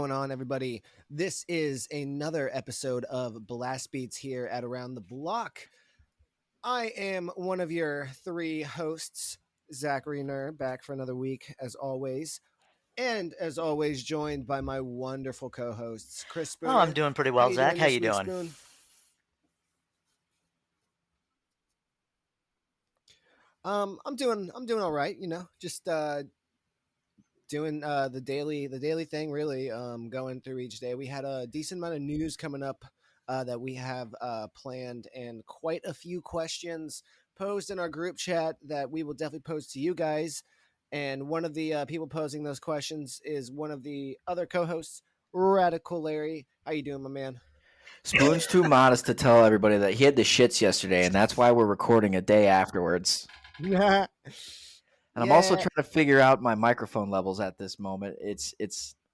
going on, everybody? This is another episode of Blast Beats here at Around the Block. I am one of your three hosts, Zachary Nur, back for another week, as always. And as always, joined by my wonderful co-hosts, Chris Oh, I'm Spooner. doing pretty How well, you Zach. doing How this you week, doing? Spoon? I'm doing all right. Just doing the daily thing really, going through each day. We had a decent amount of news coming up that we have planned, and quite a few questions posed in our group chat that we will definitely pose to you guys. And one of the people posing those questions is one of the other co-hosts, Radical Larry. How you doing, my man? Spoon's too modest to tell everybody that he had the shits yesterday, and that's why we're recording a day afterwards. Yeah. And I'm also trying to figure out my microphone levels at this moment. It's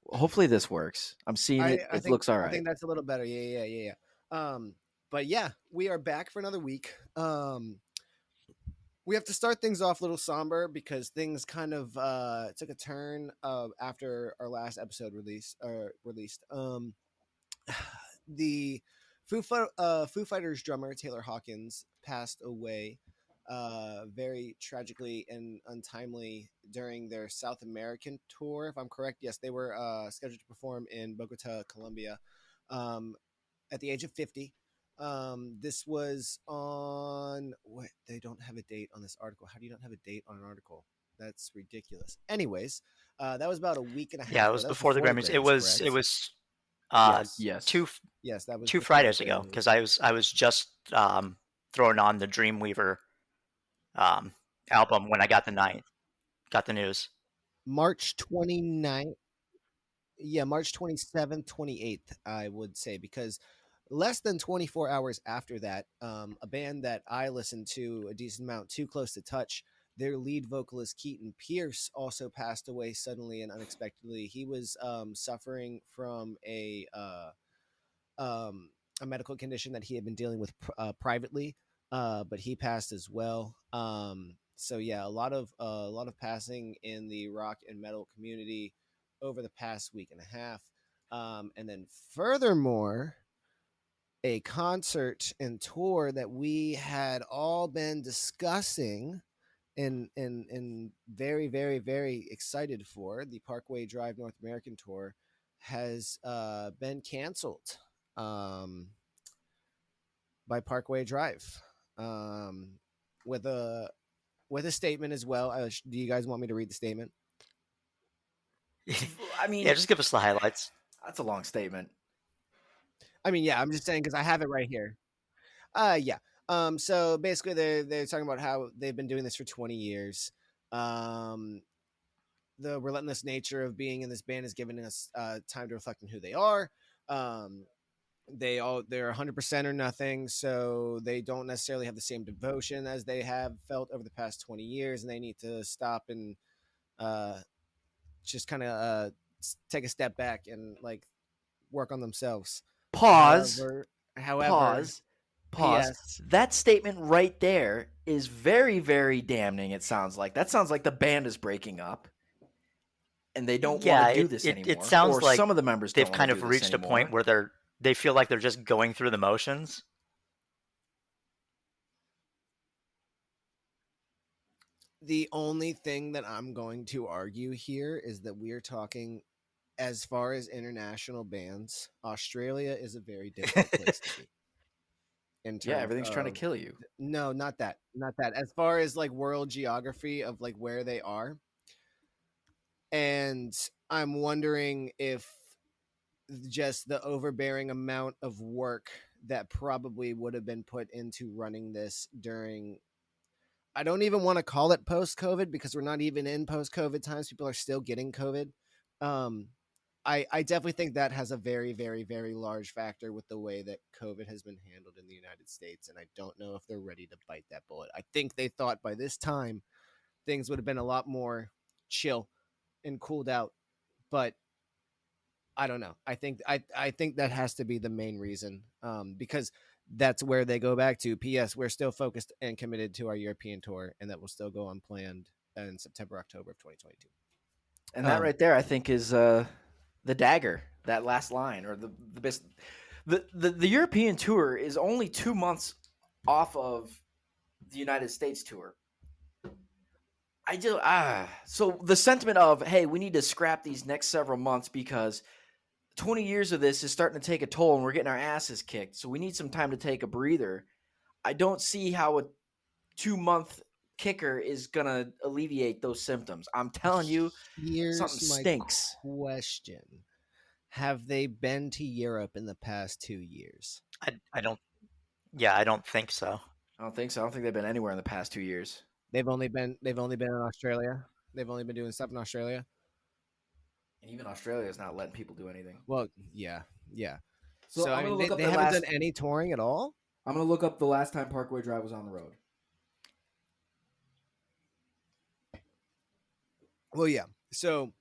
hopefully this works. I'm seeing it. I It think looks all I right. think that's a little better. Yeah. But yeah, we are back for another week. We have to start things off a little somber because things kind of took a turn after our last episode released. The Foo Fighters drummer Taylor Hawkins passed away very tragically and untimely during their South American tour. If I'm correct, yes, they were scheduled to perform in Bogota, Colombia, um, at the age of 50. This was on what? They don't have a date on this article. How do you not have a date on an article? That's ridiculous. Anyways, that was about a week and a Yeah, half it ago. was That was before the before the Grammys. It Grammys, was it correct? was Yes. two Yes. Yes, that was two before the Fridays ago Grammys. because I was just throwing on the Dreamweaver um, album when I got the news. March 29th. Yeah, March 27th, 28th, I would say, because less than 24 hours after that, a band that I listened to a decent amount, Too Close to Touch, their lead vocalist, Keaton Pierce, also passed away suddenly and unexpectedly. He was suffering from um, a medical condition that he had been dealing with privately, but he passed as well. So yeah, a lot of passing in the rock and metal community over the past week and a half, and then furthermore, a concert and tour that we had all been discussing and very very excited for, the Parkway Drive North American tour, has been canceled um, by Parkway Drive, um, with a statement as well. Do you guys want me to read the statement? I Yeah, mean, just give us the highlights. that's a long statement. I mean, yeah, I'm just saying because I have it right here. Yeah. So basically, they're talking about how they've been doing this for 20 years. Um, the relentless nature of being in this band is giving us time to reflect on who they are. Um, they're 100% or nothing, so they don't necessarily have the same devotion as they have felt over the past 20 years, and they need to stop and uh, just kind of take a step back and like work on themselves. Pause. However, Pause. Pause. P.S. That statement right there is very, very damning. It sounds like the band is breaking up, and they don't want Yeah, to do it, this it it anymore, or sounds like some of the members they've don't want to kind do of this reached a point anymore. where they feel like they're just going through the motions. The only thing that I'm going to argue here is that we are talking, as far as international bands, Australia is a very difficult place to be in Yeah, terms everything's trying to of, kill you. no, not that. As far as like world geography of like where they are, and I'm wondering if just the overbearing amount of work that probably would have been put into running this during, I don't even want to call it post COVID because we're not even in post COVID times. People are still getting COVID. Um, I definitely think that has a very, very, very large factor with the way that COVID has been handled in the United States. And I don't know if they're ready to bite that bullet. I think they thought by this time things would have been a lot more chill and cooled out. But I don't know. I think that has to be the main reason, because that's where they go back to. P.S. We're still focused and committed to our European tour, and that will still go unplanned in September, October of 2022. And that right there, I think, is the dagger, that last line, or the best. The European tour is only 2 months off of the United States tour. I do so the sentiment of, hey, we need to scrap these next several months because 20 years of this is starting to take a toll and we're getting our asses kicked. So we need some time to take a breather. I don't see how a 2 month kicker is gonna alleviate those symptoms. I'm telling you, something Here's my stinks. question. Have they been to Europe in the past 2 years? I don't. Yeah, I don't think so. I don't think so. I don't think they've been anywhere in the past 2 years. They've only been in Australia. They've only been doing stuff in Australia. And even Australia is not letting people do anything. Well, yeah. So So I'm I gonna mean, look up they the haven't last. done any touring at all. I'm gonna look up the last time Parkway Drive was on the road. Well, yeah. So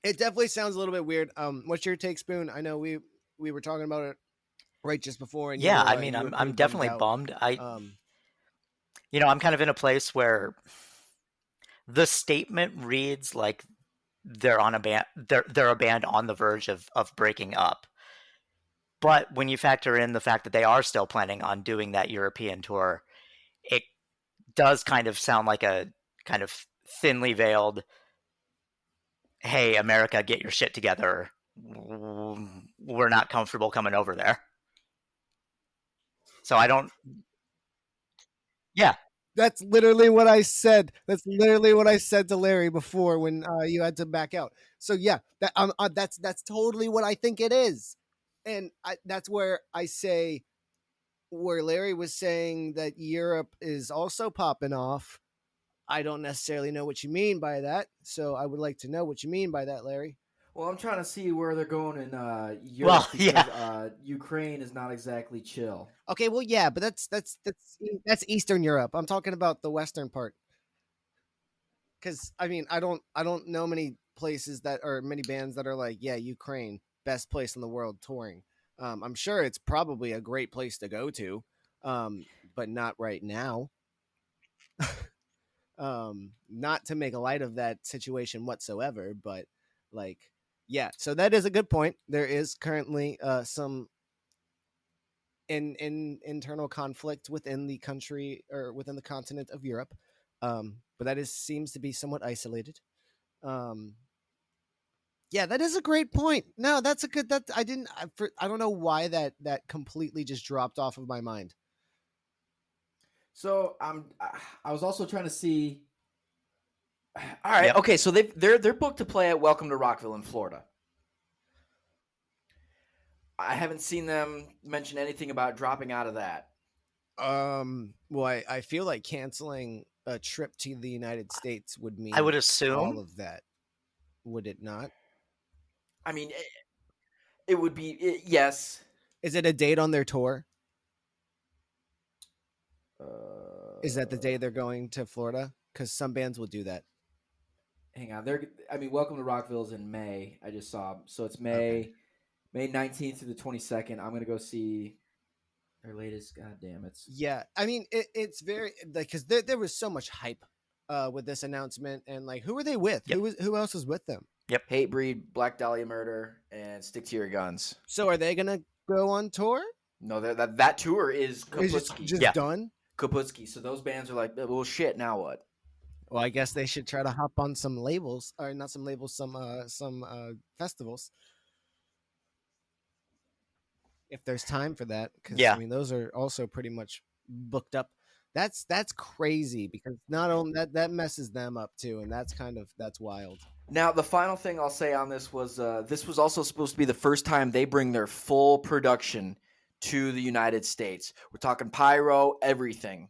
it definitely sounds a little bit weird. What's your take, Spoon? I know we were talking about it right just before, and Yeah, I mean, you were pretty I'm bummed definitely out. bummed. Um, I'm kind of in a place where the statement reads like they're on a band. They're a band on the verge of breaking up. But when you factor in the fact that they are still planning on doing that European tour, it does kind of sound like a kind of thinly veiled, hey, America, get your shit together. We're not comfortable coming over there. So I don't. Yeah, that's literally what I said. That's literally what I said to Larry before when you had to back out. So yeah, that's totally what I think it is, and that's where I say where Larry was saying that Europe is also popping off. I don't necessarily know what you mean by that, so I would like to know what you mean by that, Larry. Well, I'm trying to see where they're going in well, Europe yeah, because Ukraine is not exactly chill. Okay, well, yeah, but that's Eastern Europe. I'm talking about the Western part. Because I mean, I don't know many places that or many bands that are like, yeah, Ukraine, best place in the world touring. I'm sure it's probably a great place to go to, but not right now. Not to make a light of that situation whatsoever, but like, yeah. So that is a good point. There is currently some in internal conflict within the country or within the continent of Europe, but that is seems to be somewhat isolated. Um, yeah, that is a great point. No, that's a good. That I didn't. I don't know why that completely just dropped off of my mind. So I was also trying to see. All right, yep. okay, so they're booked to play at Welcome to Rockville in Florida. I haven't seen them mention anything about dropping out of that. Well, I feel like canceling a trip to the United States would mean I would all assume. of that. Would it not? I mean, it would be yes. Is it a date on their tour? Is that the day Uh, they're going to Florida? Because some bands will do that. Hang on, Welcome to Rockville is in May. I just saw, so it's Okay. May 19th through the 22nd. I'm gonna go see their latest. God damn it! Yeah, I mean it's very like because there was so much hype with this announcement, and like who were they with? Yep. Who else was with them? Yep. Hatebreed, Black Dahlia Murder, and Stick to Your Guns. So are they gonna go on tour? No, that tour is Is it Kaputski. just Yeah. done? Kaputski. So those bands are like, well, shit. Now what? Well, I guess they should try to hop on some labels, or not some labels, some festivals, if there's time for that. Because I Yeah. mean, those are also pretty much booked up. That's crazy because not only that messes them up too, and that's wild. Now, the final thing I'll say on this was also supposed to be the first time they bring their full production to the United States. We're talking pyro, everything.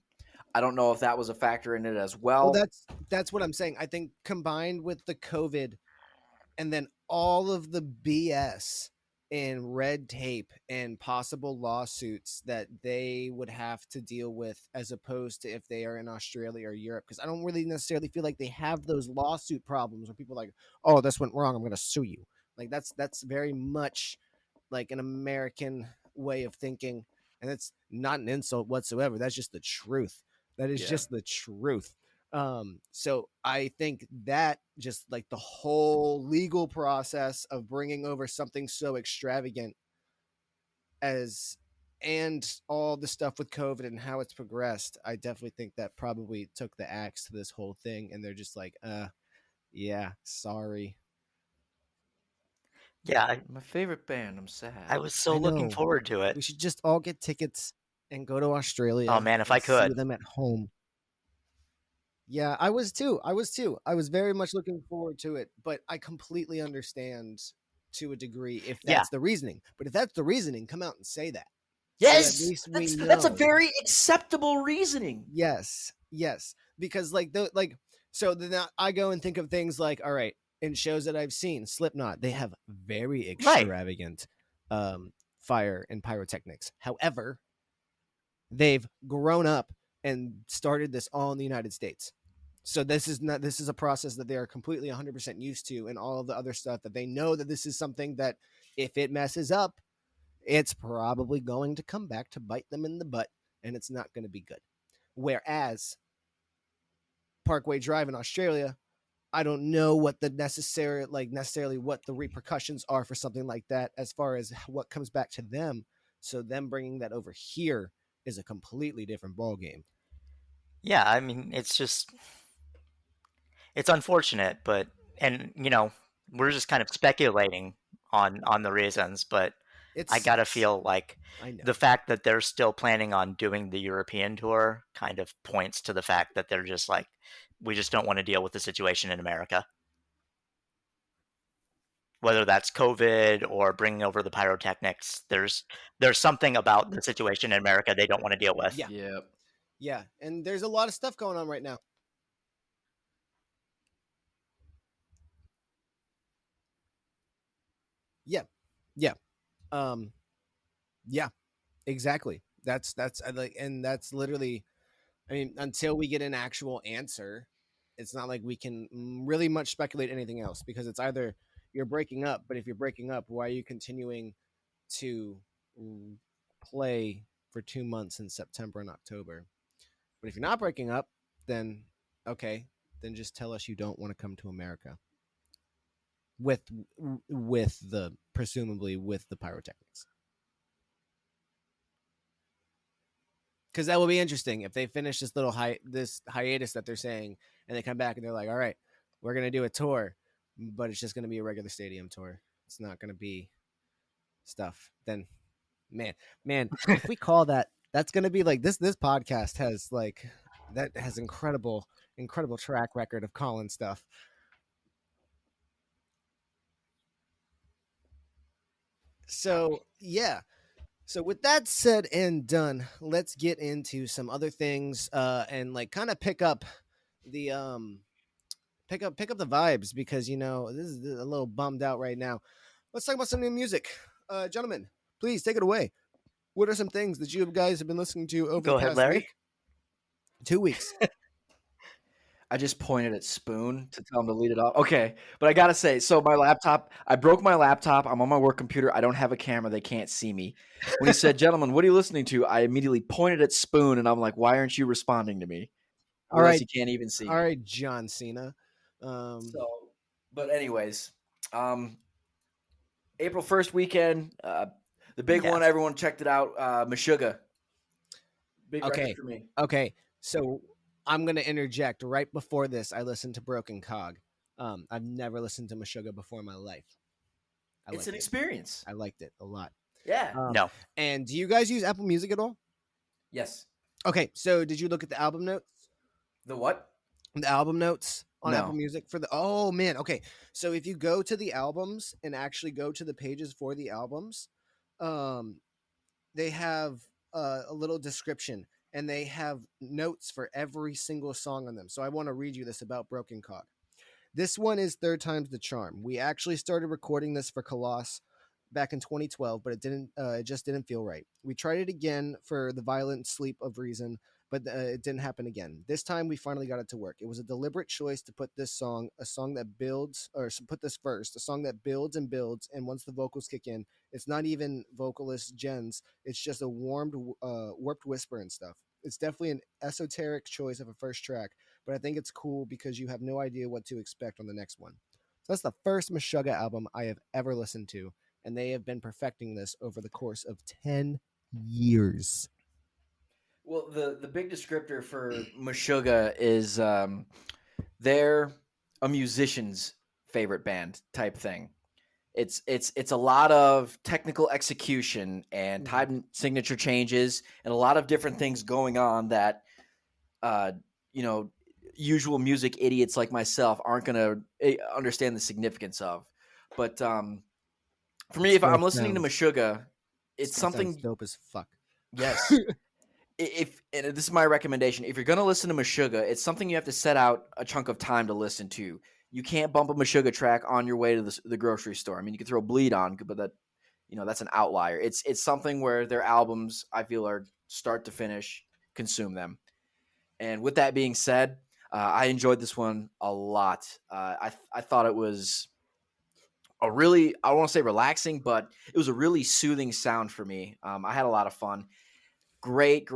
I don't know if that was a factor in it as well. Well, that's what I'm saying. I think combined with the COVID and then all of the BS and red tape and possible lawsuits that they would have to deal with as opposed to if they are in Australia or Europe, because I don't really necessarily feel like they have those lawsuit problems where people are like, oh, this went wrong, I'm going to sue you. Like that's very much like an American way of thinking, and it's not an insult whatsoever. That's just the truth. That is Yeah. just the truth. So I think that just like the whole legal process of bringing over something so extravagant as and all the stuff with COVID and how it's progressed, I definitely think that probably took the axe to this whole thing, and they're just like, yeah, sorry. Yeah, My favorite band. I'm I sad. was so I looking know. forward to it. We should just all get tickets and go to Oh Australia man, if I and see could. them at home. Yeah, I was too. I was too. I was very much looking forward to it, but I completely understand to a degree if Yeah, that's the reasoning. But if that's the reasoning, come out and say that so at Yes, least we that's a know. very acceptable reasoning. Yes, yes, because so then I go and think of things like, all right, in shows that I've seen, Slipknot, they have very right. extravagant fire and pyrotechnics. However, they've grown up and started this all in the United States. So this is a process that they are completely 100% used to, and all of the other stuff that they know that this is something that if it messes up, it's probably going to come back to bite them in the butt, and it's not going to be good. Whereas Parkway Drive in Australia, I don't know what the necessarily what the repercussions are for something like that as far as what comes back to them. So them bringing that over here is a completely different ball game. Yeah, I mean, it's unfortunate, but and we're just kind of speculating on the reasons, but It I gotta sucks. feel like I the know. fact that they're still planning on doing the European tour kind of points to the fact that they're just like, we just don't want to deal with the situation in America, whether that's COVID or bringing over the pyrotechnics. There's something about the situation in America they don't want to deal with. Yeah, Yep. yeah, and there's a lot of stuff going on right now. Yeah, yeah, um, yeah, exactly. That's like, and that's literally. I mean, until we get an actual answer, it's not like we can really much speculate anything else because it's either you're breaking up, but if you're breaking up, why are you continuing to mm, play for 2 months in September and October? But if you're not breaking up, then okay, then just tell us you don't want to come to America with with the presumably with the pyrotechnics. Because that will be interesting if they finish this this hiatus that they're saying, and they come back and they're like, "All right, we're gonna do a tour, but it's just gonna be a regular stadium tour. It's not gonna be stuff." Then, man, man, if we call that, that's gonna be like this. This podcast has like that has incredible track record of calling stuff. So yeah. So with that said and done, let's get into some other things and like kind of the pick up the vibes because this is a little bummed out right now. Let's talk about some new music, gentlemen. Please take it away. What are some things that you guys have been listening to over the Go ahead, past Larry. week, 2 weeks? I just pointed at Spoon to tell him to lead it off. Okay, but I gotta say, so my laptop, I broke my laptop. I'm on my work computer. I don't have a camera. They can't see me. When he said, "Gentlemen, what are you listening to?" I immediately pointed at Spoon, and I'm like, "Why aren't you responding to me?" All Realize right, he can't even see all me. right, John Cena. Um, So, but anyways, um, April 1st weekend, the big one. Yes. Everyone checked it out. Meshuggah, big record okay, for me. okay. So I'm gonna interject right before this. I listened to Broken Cog. I've never listened to Meshuggah before in my life. I It's an liked it. experience. I liked it a lot. Yeah. Um, No. and do you guys use Apple Music at all? Yes. Okay, so did you look at the album notes? The what? The album notes on Apple No. Music for the oh man, okay. So if you go to the albums and actually go to the pages for the albums, um, they have a little description and they have notes for every single song on them. So I want to read you this about Broken Cog. This one is Third Time's the Charm. We actually started recording this for Colossus back in 2012, but it just didn't feel right. We tried it again for The Violent Sleep of Reason, but it didn't happen again. This time we finally got it to work. It was a deliberate choice to put this song, a song that builds, or put this first, a song that builds and builds, and once the vocals kick in, it's not even vocalist Jen's. It's just a warped whisper and stuff. It's definitely an esoteric choice of a first track, but I think it's cool because you have no idea what to expect on the next one. So that's the first Meshuggah album I have ever listened to, and they have been perfecting this over the course of 10 years. Well, the big descriptor for Meshuggah is they're a musician's favorite band type thing. It's a lot of technical execution and time signature changes and a lot of different things going on that uh, you know, usual music idiots like myself aren't going to understand the significance of. But for me, if Still I'm listening to sounds Meshuggah, it's still sounds something. dope as fuck. Yes, if and this is my recommendation, if you're going to listen to Meshuggah, it's something you have to set out a chunk of time to listen to. You can't bump a Meshuggah track on your way to the grocery store. I mean, you can throw Bleed on, but that's an outlier. It's something where their albums, I feel, are start to finish, consume them. And with that being said, I enjoyed this one a lot. I thought it was a really, I don't want to say relaxing, but it was a really soothing sound for me. I had a lot of fun. Great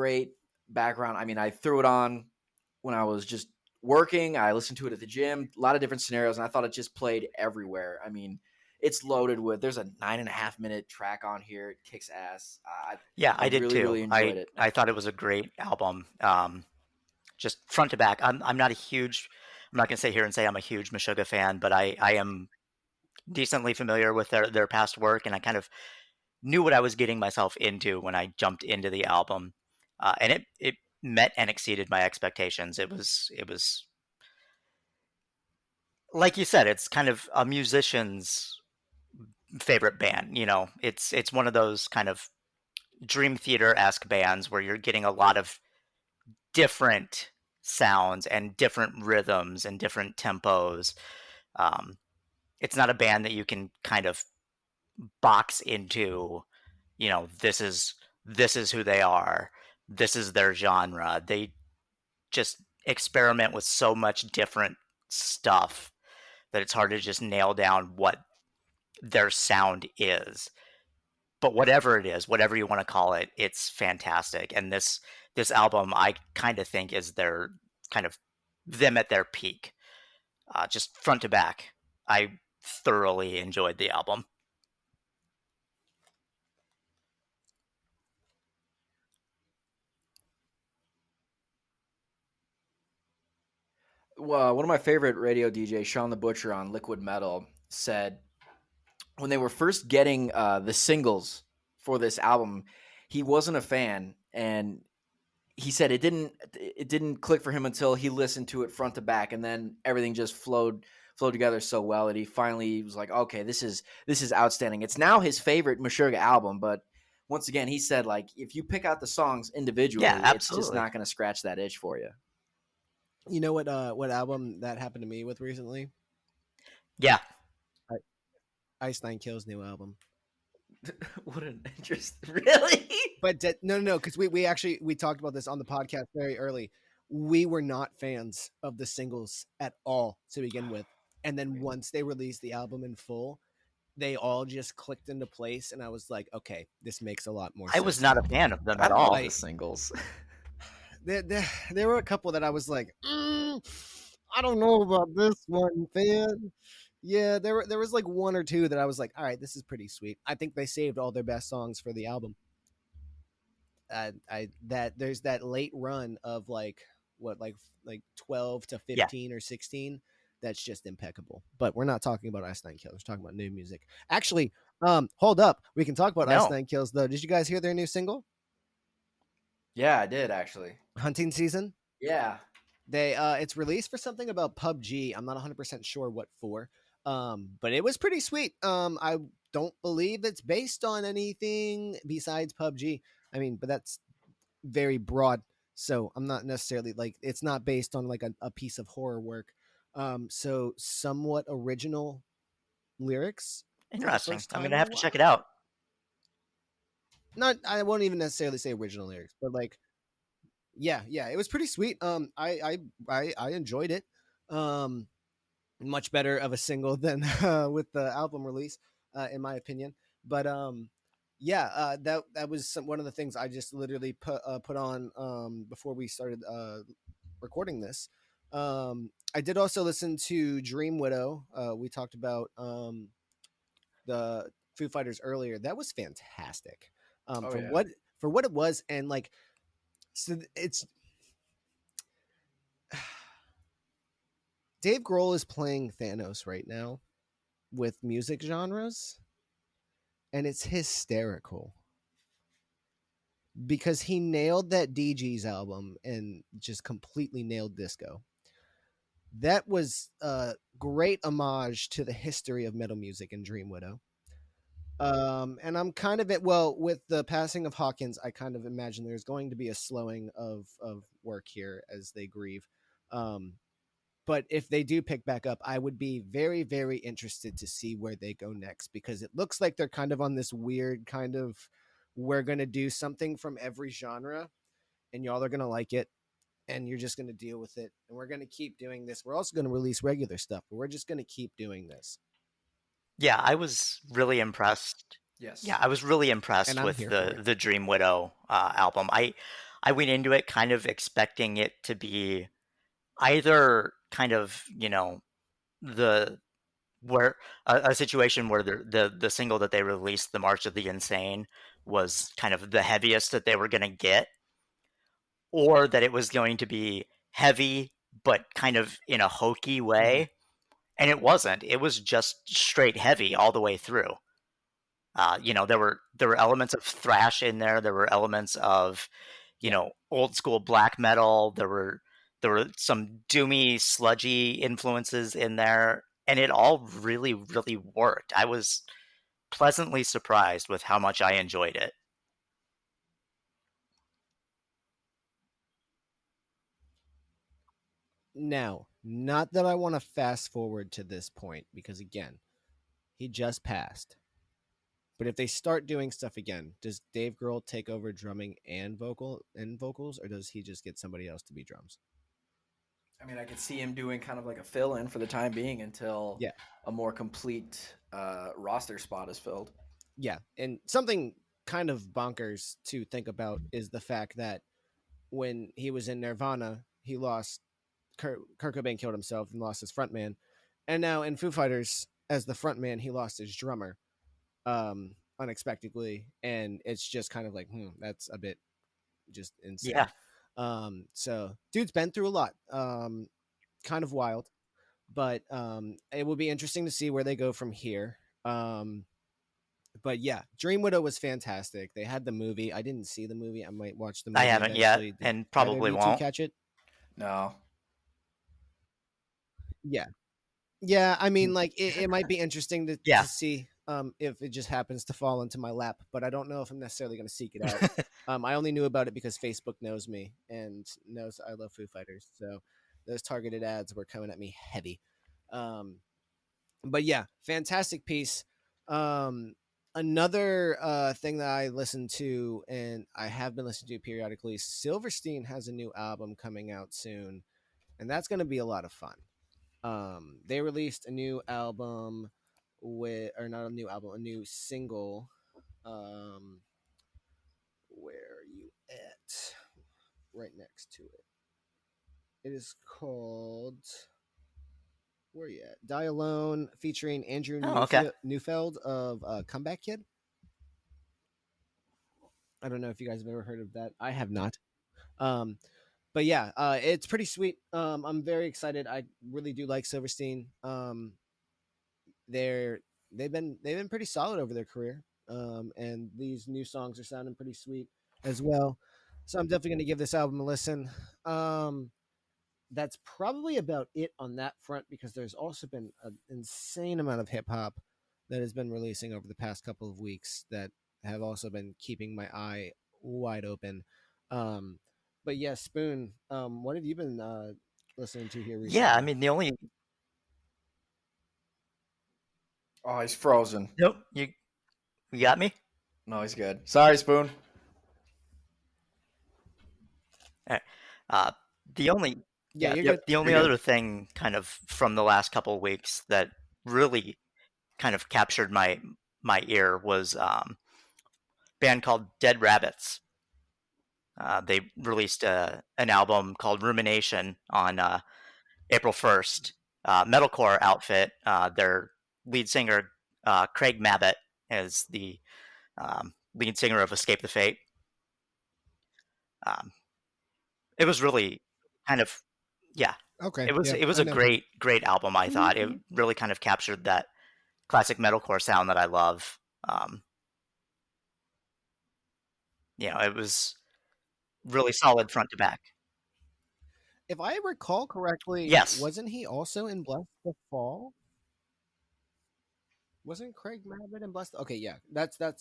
background. I mean, I threw it on when I was just working. I listened to it at the gym, a lot of different scenarios, and I thought it just played everywhere. I mean, it's loaded with. There's a 9.5 minute track on here. It kicks ass. Yeah, I I did too. really enjoyed I it. I thought it was a great album. Just front to back. I'm not a huge. I'm not gonna sit here and say I'm a huge Meshuggah fan, but I am decently familiar with their past work, and I kind of knew what I was getting myself into when I jumped into the album, and it met and exceeded my expectations. It was like you said, it's kind of a musician's favorite band. It's one of those kind of Dream Theater esque bands where you're getting a lot of different sounds and different rhythms and different tempos. Um, it's not a band that you can kind of box into. This is who they are. This is their genre. They just experiment with so much different stuff that it's hard to just nail down what their sound is. But whatever it is, whatever you want to call it, it's fantastic. And this album, I kind of think is their kind of them at their peak, just front to back. I thoroughly enjoyed the album. Well, one of my favorite radio DJs, Sean the Butcher on Liquid Metal, said when they were first getting the singles for this album, he wasn't a fan, and he said it didn't click for him until he listened to it front to back, and then everything just flowed together so well that he finally was like, okay, this is outstanding. It's now his favorite Meshuggah album, but once again, he said like if you pick out the songs Yeah, individually, it's just absolutely. not going to scratch that itch for you. You know what album that happened to me with recently? Yeah. Ice Nine Kills' new album. What an interest, really? But no, because we talked about this on the podcast very early. We were not fans of the singles at all to begin with, and then once they released the album in full, they all just clicked into place, and I was like, okay, this makes a lot more I was sense not a now. fan of them I at love all. the Like singles. there were a couple that I was like, I don't know about this one, fan. Yeah, there was like one or two that I was like, all right, this is pretty sweet. I think they saved all their best songs for the album. I that there's that late run of like what like 12 to Yeah. 15 or 16 that's just impeccable. But we're not talking about Ice Nine Kills. We're talking about new music. Actually, hold up. We can talk about Ice No. Nine Kills though. Did you guys hear their new single, Yeah, I did actually. Hunting Season? Yeah. They it's released for something about PUBG. I'm not 100% sure what for. But it was pretty sweet. I don't believe it's based on anything besides PUBG. I mean, but that's very broad. So I'm not necessarily like it's not based on like a piece of horror work. So somewhat original lyrics for the Interesting. first I'm time gonna in a have to check it while. out. Not I won't even necessarily say original lyrics, but like yeah, it was pretty sweet. I enjoyed it. Um, much better of a single than with the album release, in my opinion. But yeah, that was one of the things I just literally put on before we started recording this. I did also listen to Dream Widow. We talked about the Foo Fighters earlier. That was fantastic. Oh For yeah. what it was, and like, so it's Dave Grohl is playing Thanos right now with music genres, and it's hysterical because he nailed that DG's album and just completely nailed disco. That was a great homage to the history of metal music in Dream Widow. And I'm kind of it. Well, with the passing of Hawkins, I kind of imagine there's going to be a slowing of work here as they grieve. Um, but if they do pick back up, I would be very, very interested to see where they go next because it looks like they're kind of on this weird kind of we're going to do something from every genre and y'all are going to like it and you're just going to deal with it. And we're going to keep doing this. We're also going to release regular stuff, but we're just going to keep doing this. Yeah, I was really impressed. Yeah, Yes. I was really impressed And I'm with here for it. the Dream Widow album. I went into it kind of expecting it to be either kind of, the where a situation where the single that they released, the March of the Insane, was kind of the heaviest that they were going to get, or that it was going to be heavy but kind of in a hokey Mhm. way, and it wasn't. It was just straight heavy all the way through. There were elements of thrash in there. There were elements of Yeah. old school black metal. There were some doomy, sludgy influences in there, and it all really, really worked. I was pleasantly surprised with how much I enjoyed it. Now, not that I want to fast forward to this point because again, he just passed. But if they start doing stuff again, does Dave Grohl take over drumming and vocals, or does he just get somebody else to be drums? I mean, I could see him doing kind of like a fill in for the time being until Yeah, a more complete roster spot is filled. yeah. And something kind of bonkers to think about is the fact that when he was in Nirvana, he lost Kurt Cobain killed himself and lost his frontman, and now in Foo Fighters, as the frontman, he lost his drummer unexpectedly, and it's just kind of like, that's a bit just Yeah, insane. So dude's been through a lot. Kind of wild, but it will be interesting to see where they go from here. But yeah, Dream Widow was fantastic. They had the movie. I didn't see the movie. I might watch the I movie haven't yet, eventually. Did and either of probably you two won't. catch it? No. Yeah. Yeah, I mean, like it might be interesting Yeah. to see if it just happens to fall into my lap, but I don't know if I'm necessarily going to seek it out. I only knew about it because Facebook knows me and knows I love Foo Fighters, so those targeted ads were coming at me heavy. Um, but yeah, fantastic piece. Um, another thing that I listen to and I have been listening to periodically, Silverstein has a new album coming out soon, and that's going to be a lot of fun. They released a new album or not a new album, a new single. Um, where are you at? Right next to it. It is called. Where are you at? Die Alone, featuring Andrew Oh, okay. Neufeld of Comeback Kid. I don't know if you guys have ever heard of that. I have not. Um, but yeah, it's pretty sweet. I'm very excited. I really do like Silverstein. They're they've been pretty solid over their career. And these new songs are sounding pretty sweet as well. So I'm definitely going to give this album a listen. Um, that's probably about it on that front because there's also been an insane amount of hip hop that has been releasing over the past couple of weeks that have also been keeping my eye wide open. Um, but yeah, Spoon, what have you been listening to here Yeah, I recently? mean the only Oh, he's frozen. nope, you got me. No, he's good. Sorry, Spoon. All right. Uh, the only Yeah, yeah you're Yep, good. the only you're good. other thing kind of from the last couple of weeks that really kind of captured my ear was band called Dead Rabbits. They released an album called Rumination on April 1st, metalcore outfit. Their lead singer, Craig Mabbitt, is the lead singer of Escape the Fate. Um, it was really kind of, yeah, Okay, it was yeah, it was I a know him. great album. I thought it really kind of captured that classic metalcore sound that I love. It was really solid front to back. If I recall correctly, Yes, wasn't he also in Bless the Fall? Wasn't Craig Mabbitt in Bless? Okay, yeah, that's why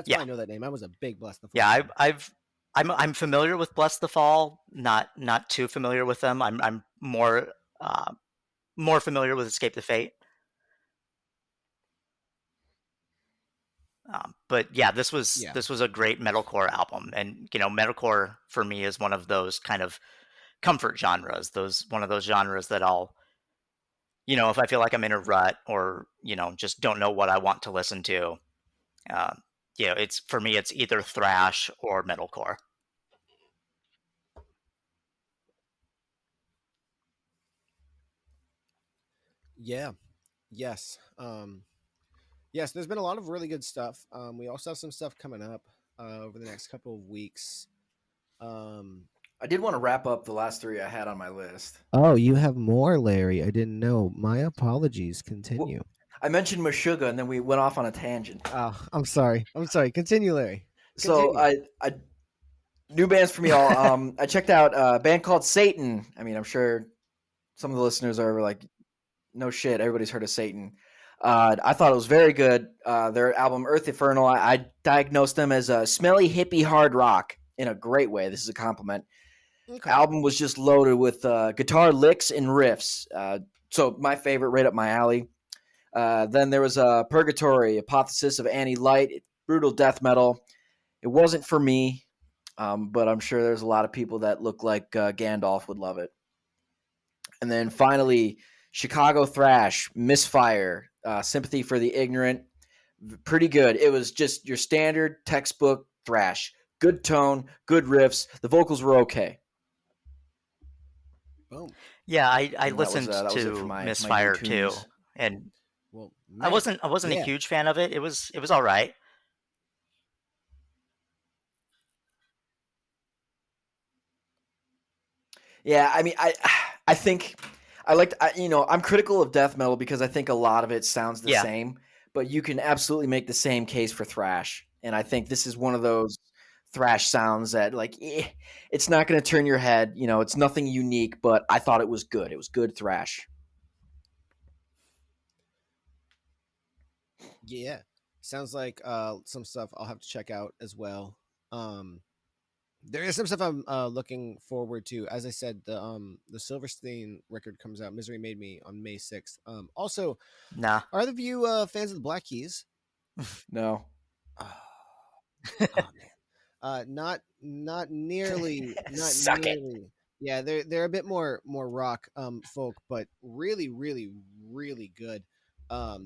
yeah, I know that name. I was a big Bless the yeah. Fall fan. I'm familiar with Bless the Fall. Not too familiar with them. I'm uh, more familiar with Escape the Fate. But yeah, Yeah, this was a great metalcore album, and metalcore for me is one of those kind of comfort genres. Those one of those genres that I'll, if I feel like I'm in a rut or just don't know what I want to listen to, uh, it's for me, it's either thrash or metalcore. yeah, yes, yes. There's been a lot of really good stuff. We also have some stuff coming up over the next couple of weeks. Um, I did want to wrap up the last three I had on my list. oh, you have more, Larry. I didn't know. My apologies. Well, Continue. I mentioned Meshuggah, and then we went off on a tangent. I'm sorry. I'm sorry. Continue, Larry. So Continue. I new bands for me all. I checked out a band called Satan. I mean, I'm sure some of the listeners are like, no shit, everybody's heard of Satan. I thought it was very good. Their album Earth Infernal, I diagnosed them as a smelly hippie hard rock in a great way. This is a compliment. Okay. Album was just loaded with guitar licks and riffs. So my favorite, right up my alley. Then there was Purgatory, Apotheosis of Annie Light, brutal death metal. It wasn't for me, but I'm sure there's a lot of people that look like Gandalf would love it. And then finally, Chicago Thrash, Misfire, Sympathy for the Ignorant. Pretty good. It was just your standard textbook thrash. Good tone, good riffs. The vocals were okay. Boom. Yeah, I And listened that was it for to my new Misfire too, tunes. and Well, I man. wasn't a Yeah. huge fan of it. It was all right. Yeah, I mean, I think I liked. I'm critical of death metal because I think a lot of it sounds the Yeah, same, but you can absolutely make the same case for thrash, and I think this is one of those thrash sounds that it's not going to turn your head. It's nothing unique, but I thought it was good. It was good thrash. Yeah. Sounds like some stuff I'll have to check out as well. Um there is some stuff I'm looking forward to. As I said, the Silverstein record comes out, Misery Made Me, on May 6th. Also, nah. are the of you fans of the Black Keys? No, Oh, oh man. Not nearly, not suck it. nearly. Yeah, they're a bit more rock folk, but really really good.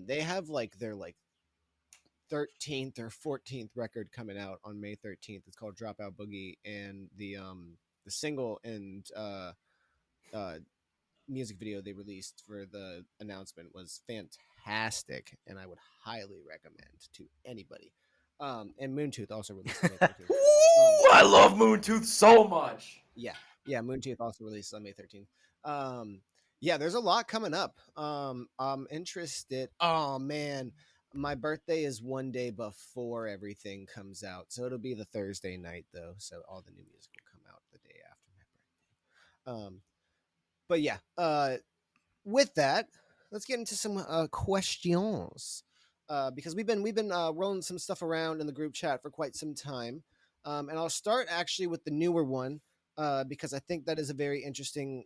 They have like their like 13th or 14th record coming out on May 13th. It's called Dropout Boogie, and the single and uh music video they released for the announcement was fantastic, and I would highly recommend to anybody. And Moontooth also released on May 13th. Ooh, I love Moontooth so much. Yeah, yeah, Moontooth also released on May 13th. Yeah, there's a lot coming up. I'm interested. Oh man, my birthday is one day before everything comes out, so it'll be the Thursday night though. So all the new music will come out the day after my birthday. But yeah, with that, let's get into some questions. Because we've been rolling some stuff around in the group chat for quite some time, and I'll start actually with the newer one because I think that is a very interesting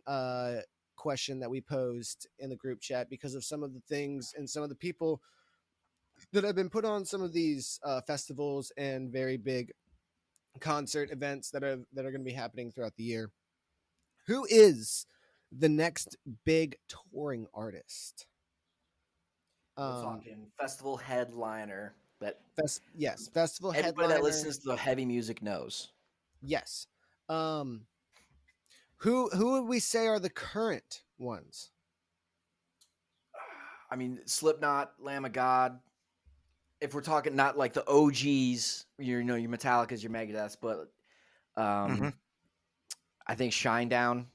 question that we posed in the group chat because of some of the things and some of the people that have been put on some of these festivals and very big concert events that are going to be happening throughout the year. Who is the next big touring artist? We're Um, talking festival headliner that yes, festival anybody that headliner. listens to the heavy music knows. Yes. Who would we say are the current ones. I mean, Slipknot, Lamb of God. If we're talking not like the OGs, your Metallicas, your Megadeths, but Mm-hmm. I think Shinedown,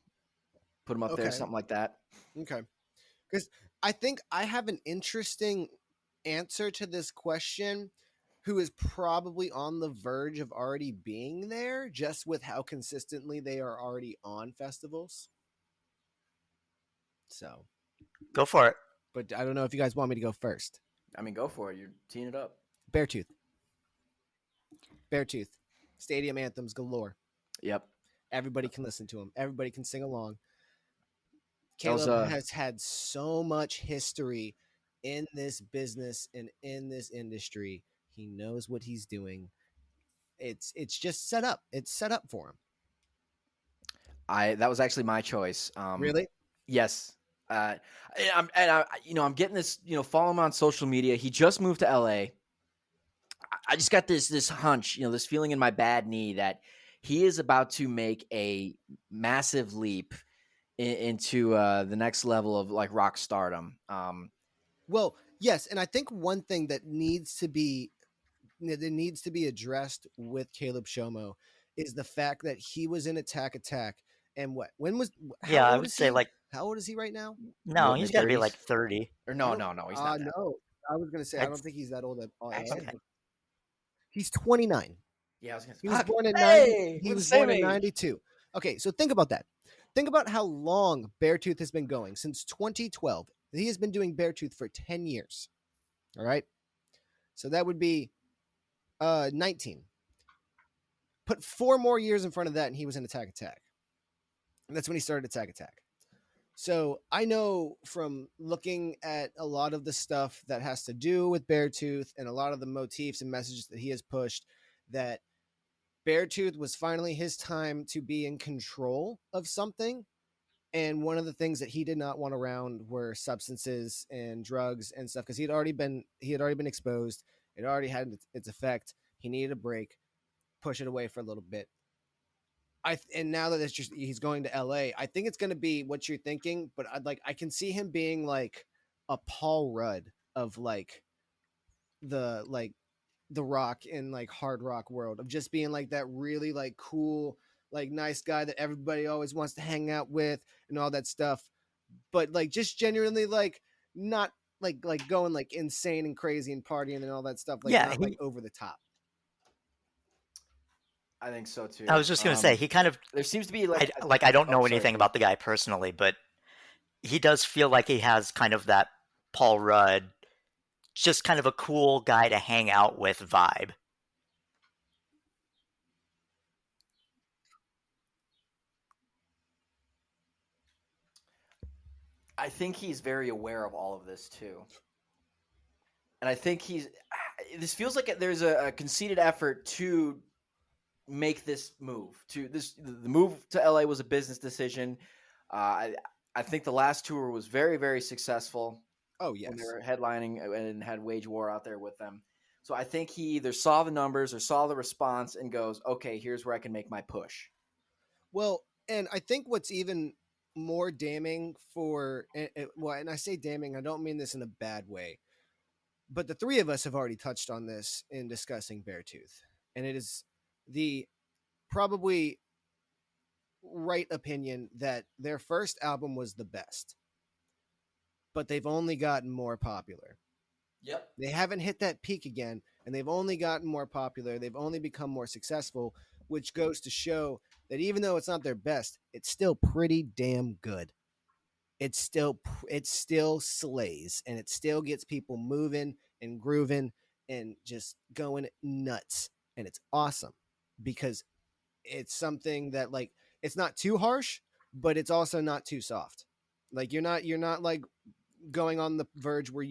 put them up there, Okay. something like that. Okay. Because I think I have an interesting answer to this question who is probably on the verge of already being there just with how consistently they are already on festivals. So, Go for it. but I don't know if you guys want me to go first. I mean, go for it. You're teeing it up. Beartooth. Beartooth. Stadium anthems galore. Yep. Everybody can listen to them. Everybody can sing along. That was Caleb has had so much history in this business and in this industry. He knows what he's doing. It's just set up. It's set up for him. that was actually my choice. Really? Yes. I'm getting this, follow him on social media. He just moved to LA. I just got this hunch, this feeling in my bad knee that he is about to make a massive leap into the next level of like rock stardom. Well, yes, and I think one thing that needs to be addressed with Caleb Shomo is the fact that he was in Attack, and how Yeah, I old would is say he? like How old is he right now? no, he's Mid got to be like 30s? 30. Or I no, don't. no, he's not. No, I was gonna say I I'd, don't think he's that old at all. Actually, He's 29. yeah, I was gonna. He was Fuck. born in 90. Hey, He we're the was born same in age. 92. Okay, so think about that. Think about how long Beartooth has been going since 2012. He has been doing Beartooth for 10 years. All right, so that would be 19. Put 4 more years in front of that, and he was in Attack. And that's when he started Attack. So I know from looking at a lot of the stuff that has to do with Beartooth and a lot of the motifs and messages that he has pushed that Beartooth was finally his time to be in control of something. And one of the things that he did not want around were substances and drugs and stuff because he had already been exposed. It already had its effect. He needed a break, push it away for a little bit. And now that he's going to LA, I think it's going to be what you're thinking, but I can see him being like a Paul Rudd of the like the rock and like hard rock world of just being like that really like cool, like nice guy that everybody always wants to hang out with and all that stuff. But like just genuinely like not like going like insane and crazy and partying and all that stuff. Like yeah, not like over the top. I think so too. I was just gonna say he kind of. There seems to be like I don't know sorry. anything about the guy personally, but he does feel like he has kind of that Paul Rudd, just kind of a cool guy to hang out with vibe. I think he's very aware of all of this too. And I think this feels like there's a conceited effort to make this move. The move to LA was a business decision. I think the last tour was very, very successful. Oh yes. When they were headlining and had Wage War out there with them. So I think he either saw the numbers or saw the response and goes, okay, here's where I can make my push. Well, and I think what's even more damning and I say damning, I don't mean this in a bad way, but the three of us have already touched on this in discussing Beartooth, and it is the probably right opinion that their first album was the best, but they've only gotten more popular. Yep. They haven't hit that peak again, and they've only gotten more popular. They've only become more successful, which goes to show that even though it's not their best, it's still pretty damn good. It still slays, and it still gets people moving and grooving and just going nuts, and it's awesome because it's something that like it's not too harsh, but it's also not too soft. Like you're not like going on the verge where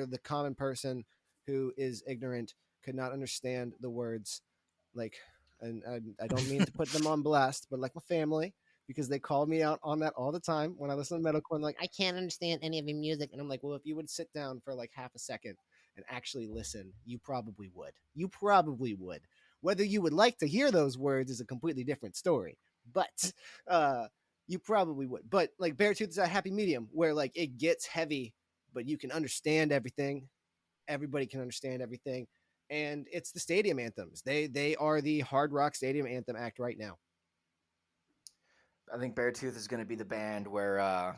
the common person who is ignorant could not understand the words like and I don't mean to put them on blast, but like my family, because they called me out on that all the time when I listen to metalcore and like I can't understand any of your music, and I'm like, well, if you would sit down for like half a second and actually listen, you probably would. Whether you would like to hear those words is a completely different story, but you probably would. But like Beartooth is a happy medium where like it gets heavy, but you can understand everything. Everybody can understand everything, and it's the stadium anthems. They are the hard rock stadium anthem act right now. I think Beartooth is going to be the band where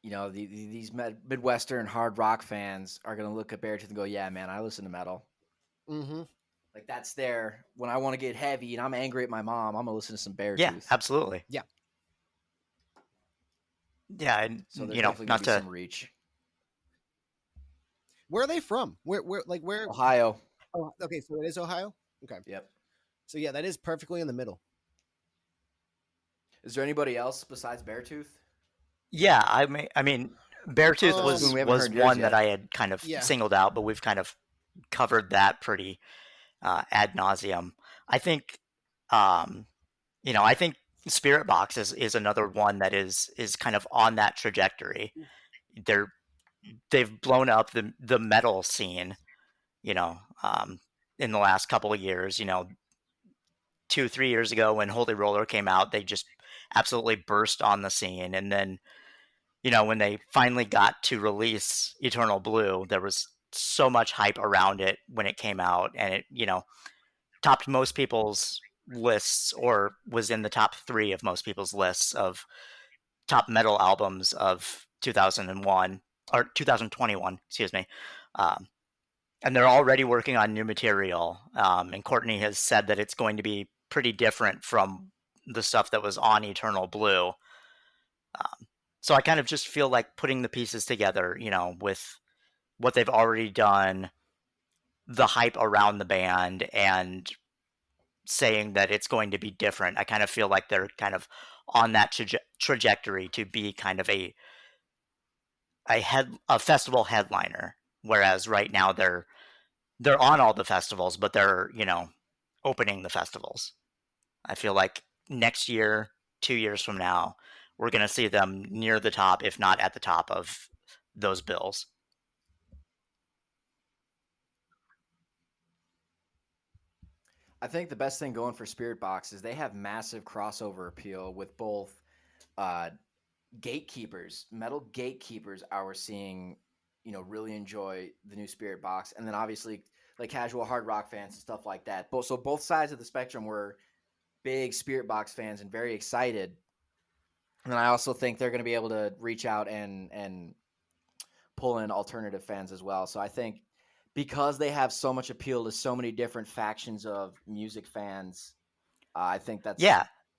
these Midwestern hard rock fans are going to look at Beartooth and go, "Yeah, man, I listen to metal." Mm-hmm. Like that's there when I want to get heavy and I'm angry at my mom. I'm gonna listen to some Yeah, Beartooth. absolutely. Yeah. Yeah, and So there's definitely gonna not be to. some reach. Where are they from? Where? Ohio. Oh, okay, so it is Ohio. Okay, Yep. so yeah, that is perfectly in the middle. Is there anybody else besides Beartooth? Yeah, I mean, Beartooth Spoon, we haven't was heard yours one that yet. I had kind of Yeah. singled out, but we've kind of covered that pretty ad nauseum. I think, I think Spirit Box is another one that is kind of on that trajectory. They've blown up the metal scene, you know, in the last couple of years. 2-3 years ago when Holy Roller came out, they just absolutely burst on the scene, and then when they finally got to release Eternal Blue, there was so much hype around it when it came out, and it topped most people's lists, or was in the top 3 of most people's lists of top metal albums of 2001 or 2021, excuse me. And they're already working on new material, and Courtney has said that it's going to be pretty different from the stuff that was on Eternal Blue. So I kind of just feel like putting the pieces together, with what they've already done, the hype around the band, and saying that it's going to be different. I kind of feel like they're kind of on that trajectory to be kind of a festival headliner, whereas right now they're on all the festivals, but they're opening the festivals. I feel like next year, 2 years from now, we're going to see them near the top, if not at the top of those bills. I think the best thing going for Spirit Box is they have massive crossover appeal with both uh, gatekeepers, metal gatekeepers. We're seeing, really enjoy the new Spirit Box, and then obviously like casual hard rock fans and stuff like that. So both sides of the spectrum were big Spirit Box fans and very excited. And then I also think they're going to be able to reach out and pull in alternative fans as well. So I think because they have so much appeal to so many different factions of music fans, I think that's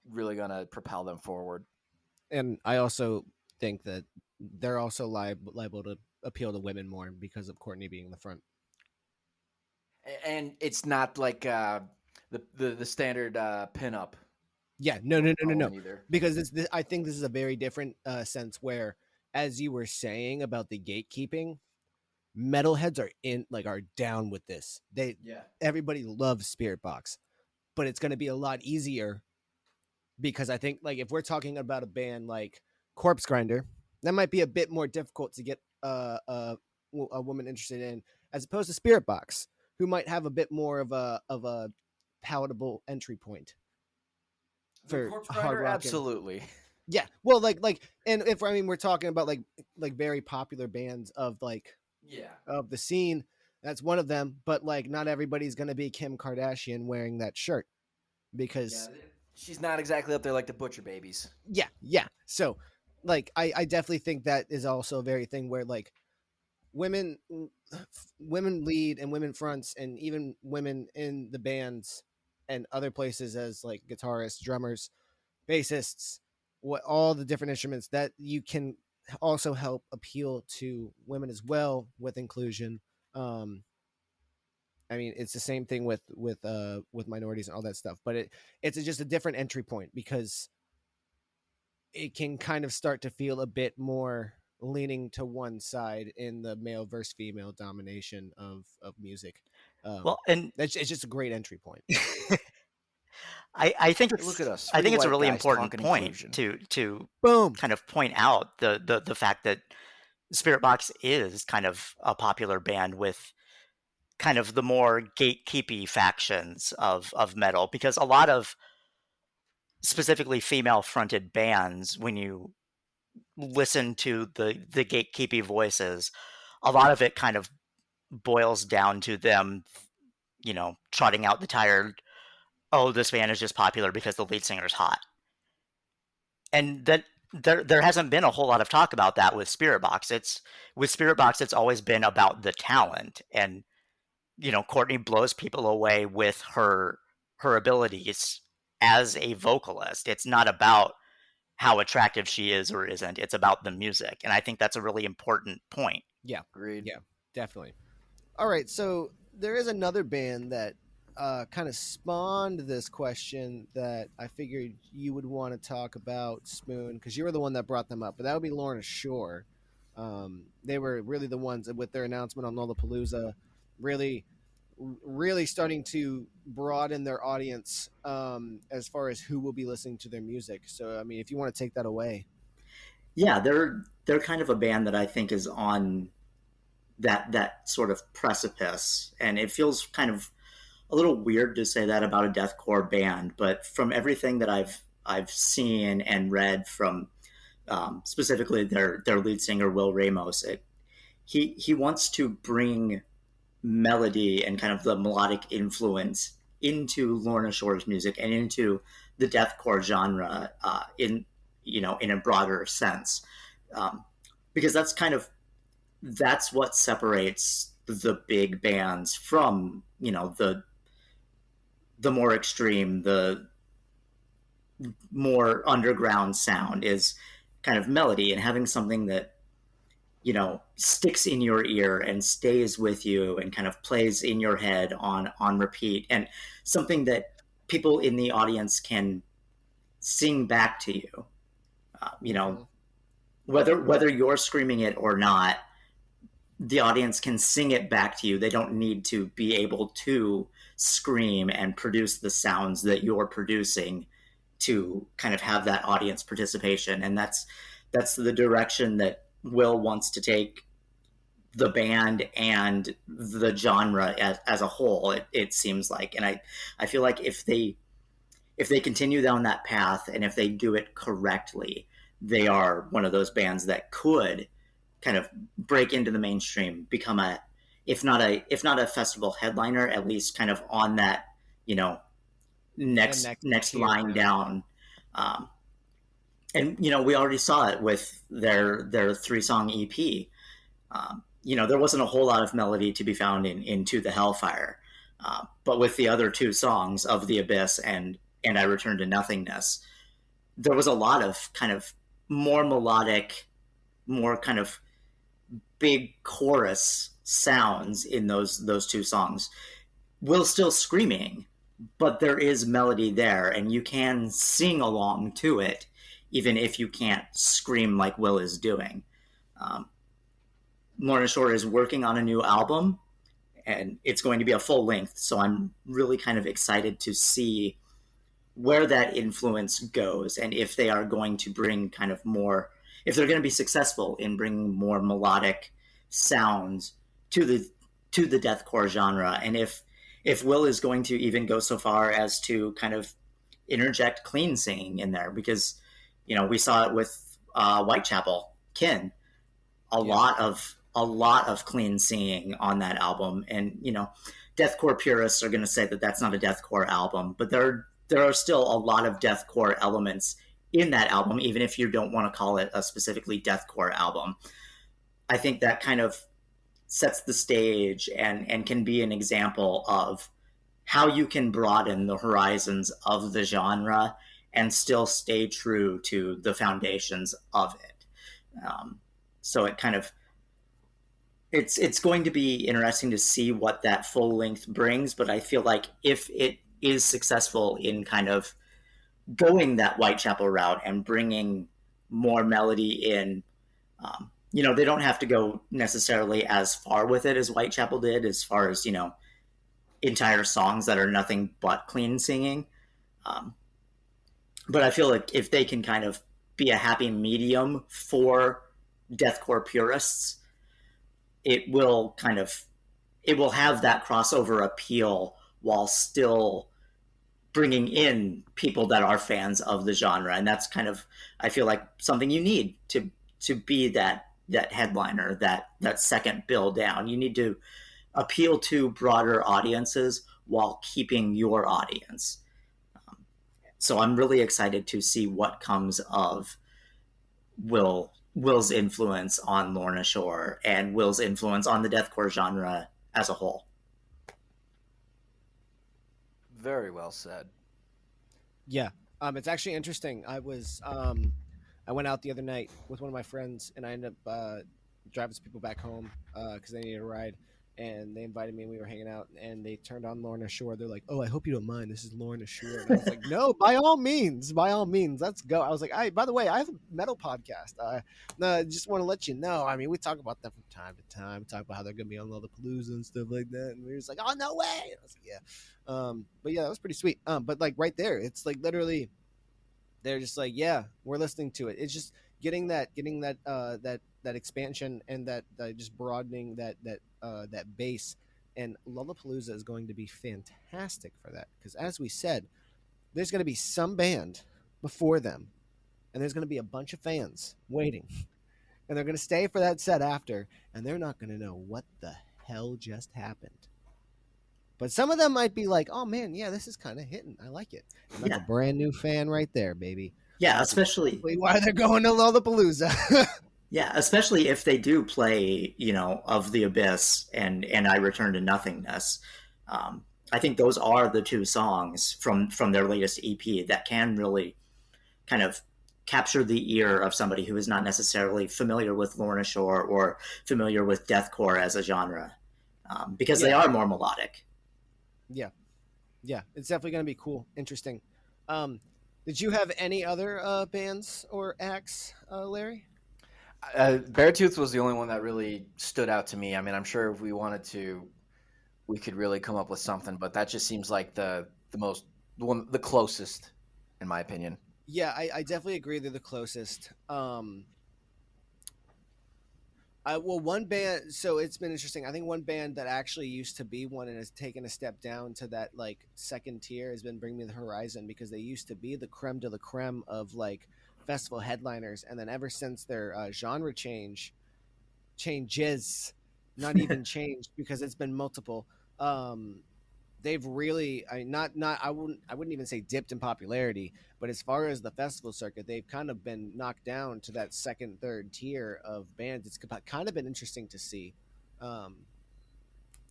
really going to propel them forward. And I also think that they're also liable to appeal to women more because of Courtney being in the front. And it's not like the standard pinup. Yeah, no. Either. Because I think this is a very different sense where, as you were saying about the gatekeeping, metalheads are down with this. Everybody loves Spirit Box, but it's going to be a lot easier because I think like if we're talking about a band like Corpse Grinder, that might be a bit more difficult to get a woman interested in, as opposed to Spirit Box, who might have a bit more of a palatable entry point for hard rock. Absolutely. Yeah, well, and if we're talking about like very popular bands of of the scene, that's one of them. But like, not everybody's gonna be Kim Kardashian wearing that shirt because she's not exactly up there like the Butcher Babies. Yeah. So, like, I definitely think that is also a very thing where like women lead and women fronts and even women in the bands and other places as like guitarists, drummers, bassists, what all the different instruments that you can also help appeal to women as well with inclusion. I mean, it's the same thing with minorities and all that stuff, but it's just a different entry point because it can kind of start to feel a bit more leaning to one side in the male versus female domination of music. Well, and it's just a great entry point. I think it's look at us. I think it's a really guys important point inclusion. to Boom. kind of point out the fact that Spirit Box is kind of a popular band with kind of the more gatekeepy factions of metal, because a lot of specifically female-fronted bands, when you listen to the gatekeepy voices, a lot of it kind of boils down to them, trotting out the tired, oh, this band is just popular because the lead singer's hot. And that there hasn't been a whole lot of talk about that with Spirit Box. It's always been about the talent, and Courtney blows people away with her abilities as a vocalist. It's not about how attractive she is or isn't. It's about the music, and I think that's a really important point. Yeah, Agreed. yeah, definitely. All right, so there is another band that kind of spawned this question that I figured you would want to talk about, Spoon, because you were the one that brought them up. But that would be Lorna Shore. They were really the ones with their announcement on Lollapalooza, really, really starting to broaden their audience as far as who will be listening to their music. So, I mean, if you want to take that away. Yeah, they're kind of a band that I think is on that sort of precipice, and it feels kind of a little weird to say that about a deathcore band, but from everything that I've seen and read from specifically their lead singer Will Ramos, he wants to bring melody and kind of the melodic influence into Lorna Shore's music and into the deathcore genre in a broader sense, because that's what separates the big bands from the more extreme, the more underground sound is kind of melody and having something that sticks in your ear and stays with you and kind of plays in your head on repeat, and something that people in the audience can sing back to you. Whether you're screaming it or not, the audience can sing it back to you. They don't need to be able to scream and produce the sounds that you're producing to kind of have that audience participation. And that's the direction that Will wants to take the band and the genre as a whole, it seems like. And I feel like if they continue down that path and if they do it correctly, they are one of those bands that could kind of break into the mainstream, become if not a festival headliner, at least kind of on that, next line down. And we already saw it with their 3-song EP. There wasn't a whole lot of melody to be found in To the Hellfire, but with the other 2 songs, Of the Abyss and I Return to Nothingness, there was a lot of kind of more melodic, more kind of big chorus sounds in those 2 songs. Will's still screaming, but there is melody there, and you can sing along to it, even if you can't scream like Will is doing. Lorna Shore is working on a new album, and it's going to be a full length, so I'm really kind of excited to see where that influence goes, and if they are going to bring kind of more, if they're going to be successful in bringing more melodic sounds to the deathcore genre, and if Will is going to even go so far as to kind of interject clean singing in there, because we saw it with Whitechapel Kin, a lot of clean singing on that album, and deathcore purists are going to say that that's not a deathcore album, but there are still a lot of deathcore elements in that album, even if you don't want to call it a specifically deathcore album. I think that kind of sets the stage and can be an example of how you can broaden the horizons of the genre and still stay true to the foundations of it. So it kind of, it's going to be interesting to see what that full length brings, but I feel like if it is successful in kind of going that Whitechapel route and bringing more melody in, they don't have to go necessarily as far with it as Whitechapel did, as far as, entire songs that are nothing but clean singing. But I feel like if they can kind of be a happy medium for deathcore purists, it will have that crossover appeal while still bringing in people that are fans of the genre, and that's kind of, I feel like, something you need to be that headliner, that second bill down. You need to appeal to broader audiences while keeping your audience. So I'm really excited to see what comes of Will's influence on Lorna Shore and Will's influence on the deathcore genre as a whole. Very well said. Yeah. It's actually interesting. I went out the other night with one of my friends, and I ended up driving some people back home because they needed a ride, and they invited me, and we were hanging out, and they turned on Lorna Shore. They're like, "Oh, I hope you don't mind. This is Lorna Shore." And I was like, "No, by all means, let's go." I was like, "I by the way, I have a metal podcast. No, just want to let you know. I mean, we talk about them from time to time. We talk about how they're gonna be on Lollapalooza and stuff like that." And we were just like, "Oh, no way!" And I was like, "Yeah." But yeah, that was pretty sweet. But like right there, it's like literally they're just like, yeah, we're listening to it. It's just getting that expansion and that just broadening that base. And Lollapalooza is going to be fantastic for that because, as we said, there's going to be some band before them, and there's going to be a bunch of fans waiting, and they're going to stay for that set after, and they're not going to know what the hell just happened. But some of them might be like, "Oh man, yeah, this is kind of hitting. I like it." And that's Yeah, a brand new fan right there, baby. yeah, That's especially exactly why they're going to Lollapalooza. yeah, especially if they do play, Of the Abyss and I Return to Nothingness. I think those are the two songs from their latest EP that can really kind of capture the ear of somebody who is not necessarily familiar with Lorna Shore or familiar with deathcore as a genre, because they Yeah, are more melodic. yeah, yeah. It's definitely going to be cool, interesting. Um, did you have any other bands or acts, Larry? Beartooth was the only one that really stood out to me. I mean, I'm sure if we wanted to, we could really come up with something, but that just seems like the closest, in my opinion. Yeah, I definitely agree they're the closest. Well, one band. So it's been interesting. I think one band that actually used to be one and has taken a step down to that like second tier has been Bring Me the Horizon because they used to be the creme de la creme of like festival headliners, and then ever since their genre changes, not even changed because it's been multiple. Um, they've really, not I wouldn't even say dipped in popularity, but as far as the festival circuit, they've kind of been knocked down to that second, third tier of bands. It's kind of been interesting to see. Um,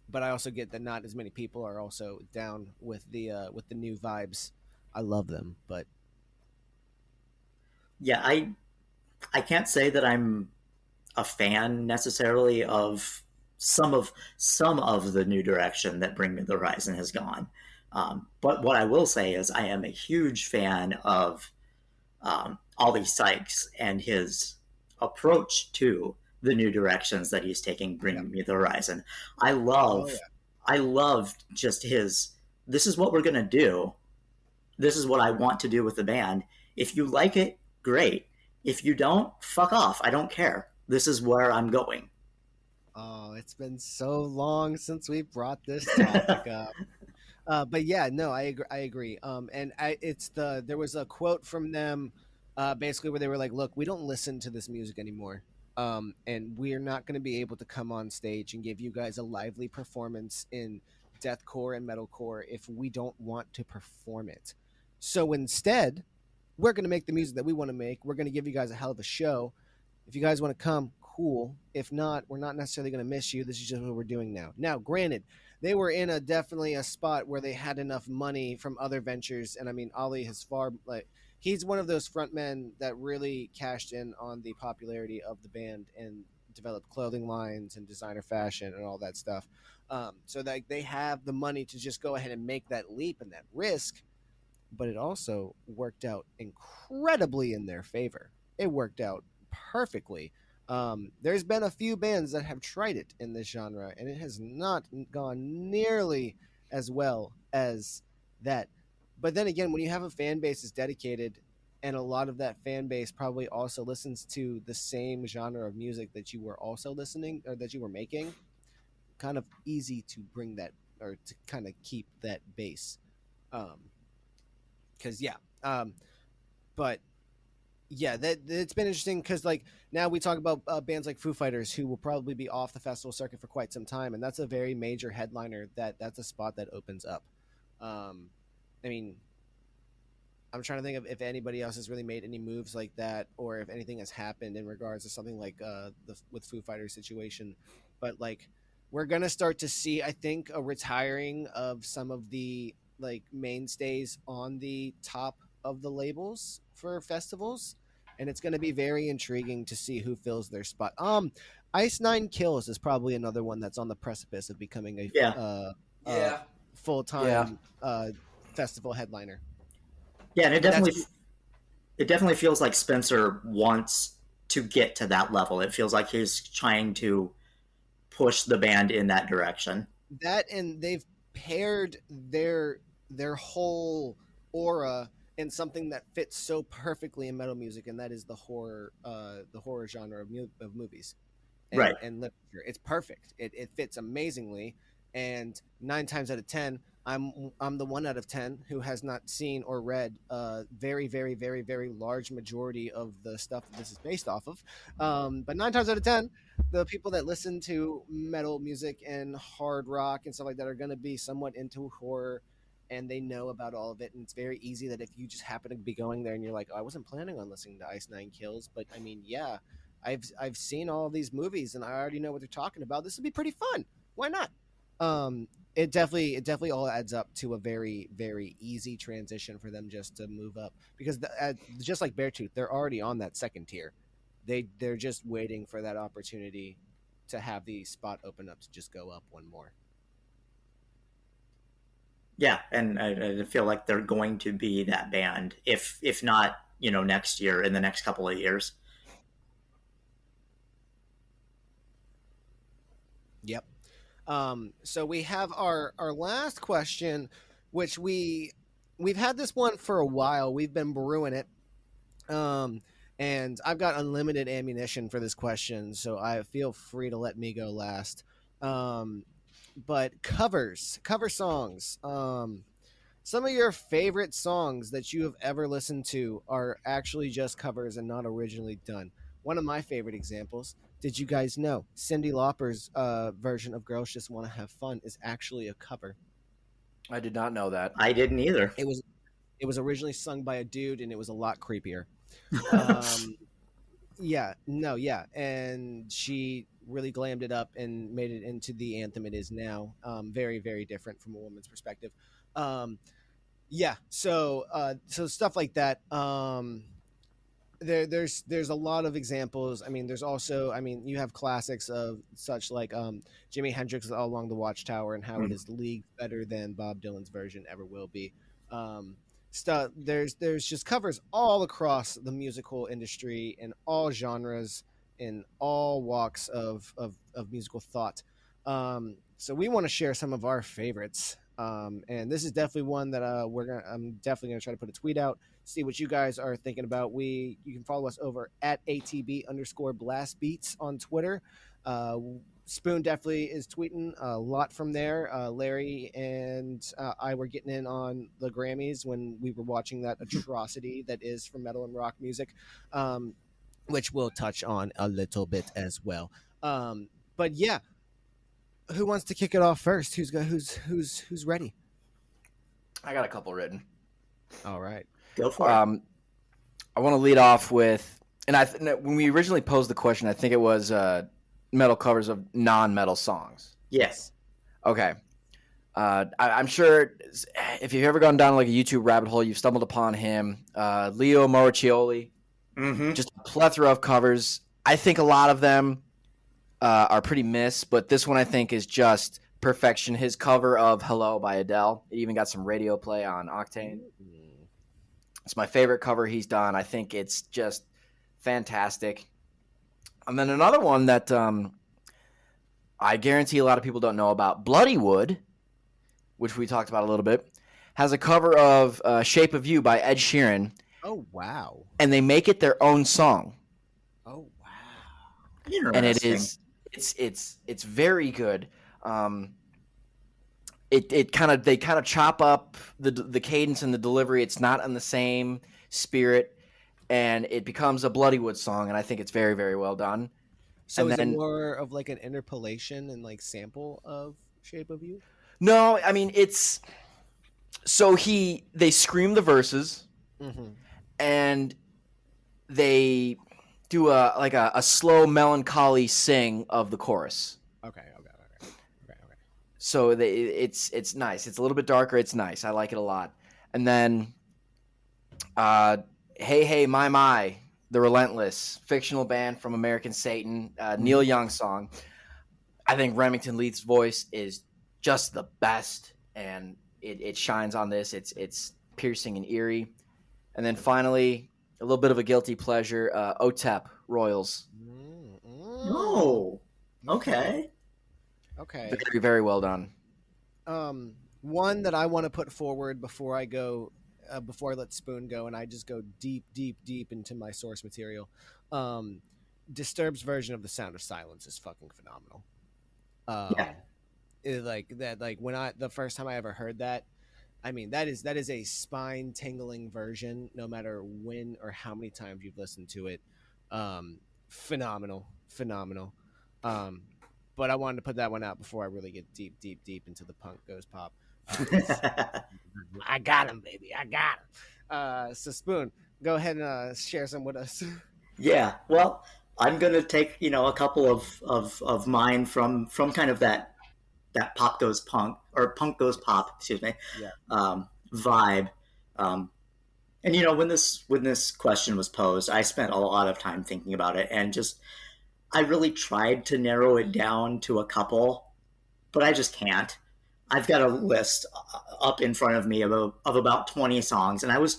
but I also get that not as many people are also down with the new vibes. I love them, but Yeah, I can't say that I'm a fan necessarily of some of the new direction that Bring Me the Horizon has gone. But what I will say is I am a huge fan of Ollie Sykes and his approach to the new directions that he's taking yeah, Bring Me the Horizon. I oh love yeah, I loved just his, this is what we're gonna do. This is what I want to do with the band. If you like it, great. If you don't, fuck off. I don't care. This is where I'm going. oh, it's been so long since we brought this topic up. But yeah, no, I agree. I agree. And there was a quote from them, basically where they were like, "Look, we don't listen to this music anymore, and we're not going to be able to come on stage and give you guys a lively performance in deathcore and metalcore if we don't want to perform it. So instead, we're going to make the music that we want to make. We're going to give you guys a hell of a show. If you guys want to come, cool. If not, we're not necessarily going to miss you. This is just what we're doing now. Now, granted, they were in a definitely a spot where they had enough money from other ventures, and I mean, Ollie has far like he's one of those frontmen that really cashed in on the popularity of the band and developed clothing lines and designer fashion and all that stuff. So that they have the money to just go ahead and make that leap and that risk, but it also worked out incredibly in their favor. It worked out perfectly. There's been a few bands that have tried it in this genre, and it has not gone nearly as well as that. But then again, when you have a fan base that's dedicated, and a lot of that fan base probably also listens to the same genre of music that you were also listening or that you were making, kind of easy to bring that or to kind of keep that base. Um, because but yeah, that it's been interesting because like now we talk about bands like Foo Fighters who will probably be off the festival circuit for quite some time, and that's a very major headliner. That's a spot that opens up. I mean, I'm trying to think of if anybody else has really made any moves like that, or if anything has happened in regards to something like the with Foo Fighters situation. But like, we're gonna start to see, I think, a retiring of some of the like mainstays on the top of the labels for festivals, and it's gonna be very intriguing to see who fills their spot. Ice Nine Kills is probably another one that's on the precipice of becoming Yeah. a Yeah. full time festival headliner. Yeah, and And that's it definitely feels like Spencer wants to get to that level. It feels like he's trying to push the band in that direction. that, and they've paired their whole aura in something that fits so perfectly in metal music, and that is the horror genre of movies Right. and literature. It's perfect. It fits amazingly, and 9 times out of 10, I'm the 1 out of 10 who has not seen or read a very very very very large majority of the stuff that this is based off of. But 9 times out of 10, the people that listen to metal music and hard rock and stuff like that are going to be somewhat into horror, and they know about all of it. And it's very easy that if you just happen to be going there and you're like, oh, I wasn't planning on listening to Ice Nine Kills, but I mean, yeah, I've seen all of these movies and I already know what they're talking about. This would be pretty fun. Why not? It definitely all adds up to a very very easy transition for them just to move up, because just like Beartooth, they're already on that second tier. They're just waiting for that opportunity to have the spot open up to just go up one more. Yeah, and I feel like they're going to be that band, if not, next year, in the next couple of years. Yep. So we have our last question, which we've had this one for a while. We've been brewing it. And I've got unlimited ammunition for this question, so I feel free to let me go last. But cover songs. Some of your favorite songs that you have ever listened to are actually just covers and not originally done. One of my favorite examples. Did you guys know Cyndi Lauper's version of "Girls Just Want to Have Fun" is actually a cover? I did not know that. I didn't either. It was originally sung by a dude, and it was a lot creepier. Um, yeah, no, yeah, and she really glammed it up and made it into the anthem it is now. Very, very different from a woman's perspective. Um, yeah, so stuff like that. There's a lot of examples. I mean, there's also, I mean, you have classics of such like Jimi Hendrix All Along the Watchtower, and how it is leagued better than Bob Dylan's version ever will be. Stuff there's just covers all across the musical industry in all genres, in all walks of musical thought. So we want to share some of our favorites. And this is definitely one that I'm definitely gonna try to put a tweet out, see what you guys are thinking about. You can follow us over at ATB_blast beats on Twitter. Spoon definitely is tweeting a lot from there. Larry and I were getting in on the Grammys when we were watching that atrocity that is for metal and rock music, which we'll touch on a little bit as well. But yeah, who wants to kick it off first? Who's ready? I got a couple written. All right, Go for it. I want to lead off with, and when we originally posed the question, I think it was metal covers of non-metal songs. Yes. Okay. I'm sure if you've ever gone down like a YouTube rabbit hole, you've stumbled upon him. Leo Moracchioli. Mm-hmm. Just a plethora of covers. I think a lot of them are pretty missed, but this one I think is just perfection. His cover of Hello by Adele. It even got some radio play on Octane. It's my favorite cover he's done. I think it's just fantastic. And then another one that I guarantee a lot of people don't know about, Bloodywood, which we talked about a little bit, has a cover of Shape of You by Ed Sheeran. Oh wow! And they make it their own song. Oh wow! Interesting. And it's very good. they kind of chop up the cadence and the delivery. It's not in the same spirit, and it becomes a Bloodywood song, and I think it's very, very well done. So And is it then more of like an interpolation and like sample of Shape of You? no, I mean it's so they scream the verses Mm-hmm. and they do a slow melancholy sing of the chorus. Okay. So it's nice. It's a little bit darker. It's nice. I like it a lot. And then, Hey Hey My, the Relentless, fictional band from American Satan, Neil Young song. I think Remington Leith's voice is just the best, and it shines on this. It's piercing and eerie. And then finally, a little bit of a guilty pleasure, OTEP Royals. Oh, okay. Okay. Very, very well done. One that I want to put forward before I go, before I let Spoon go, and I just go deep into my source material. Disturbed's version of "The Sound of Silence" is fucking phenomenal. Yeah. Like that, like the first time I ever heard that, I mean that is a spine tingling version. No matter when or how many times you've listened to it, phenomenal. But I wanted to put that one out before I really get deep into the punk goes pop. I got him, baby. I got him. So Spoon, go ahead and share some with us. Yeah, well, I'm gonna take a couple of mine from kind of that pop goes punk or punk goes pop, excuse me, Yeah. Vibe. And when this question was posed, I spent a lot of time thinking about it, and just I really tried to narrow it down to a couple, but I just can't. I've got a list up in front of me of about 20 songs, and I was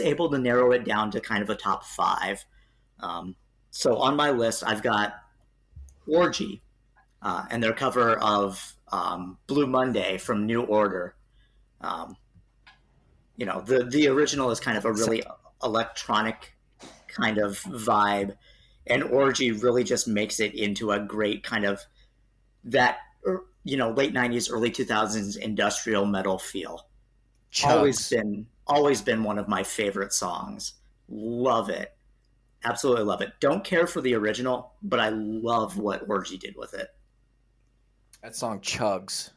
able to narrow it down to kind of a top 5. So on my list, I've got Orgy, and their cover of Blue Monday from New Order. The original is kind of a really electronic kind of vibe, and Orgy really just makes it into a great kind of that late 90s, early 2000s industrial metal feel. Chugs. Always been one of my favorite songs. Love it. Absolutely love it. Don't care for the original, but I love what Orgy did with it. That song chugs.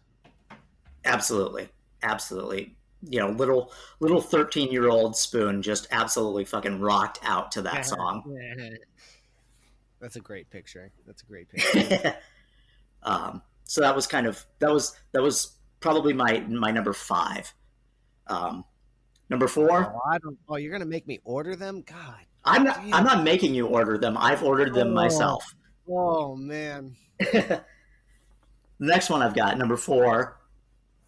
Absolutely. Little 13-year-old Spoon just absolutely fucking rocked out to that song. That's a great picture. So that was probably my number 5. Number 4. You're gonna make me order them? God. I'm not making you order them. I've ordered them myself. Oh man. The next one I've got, number 4,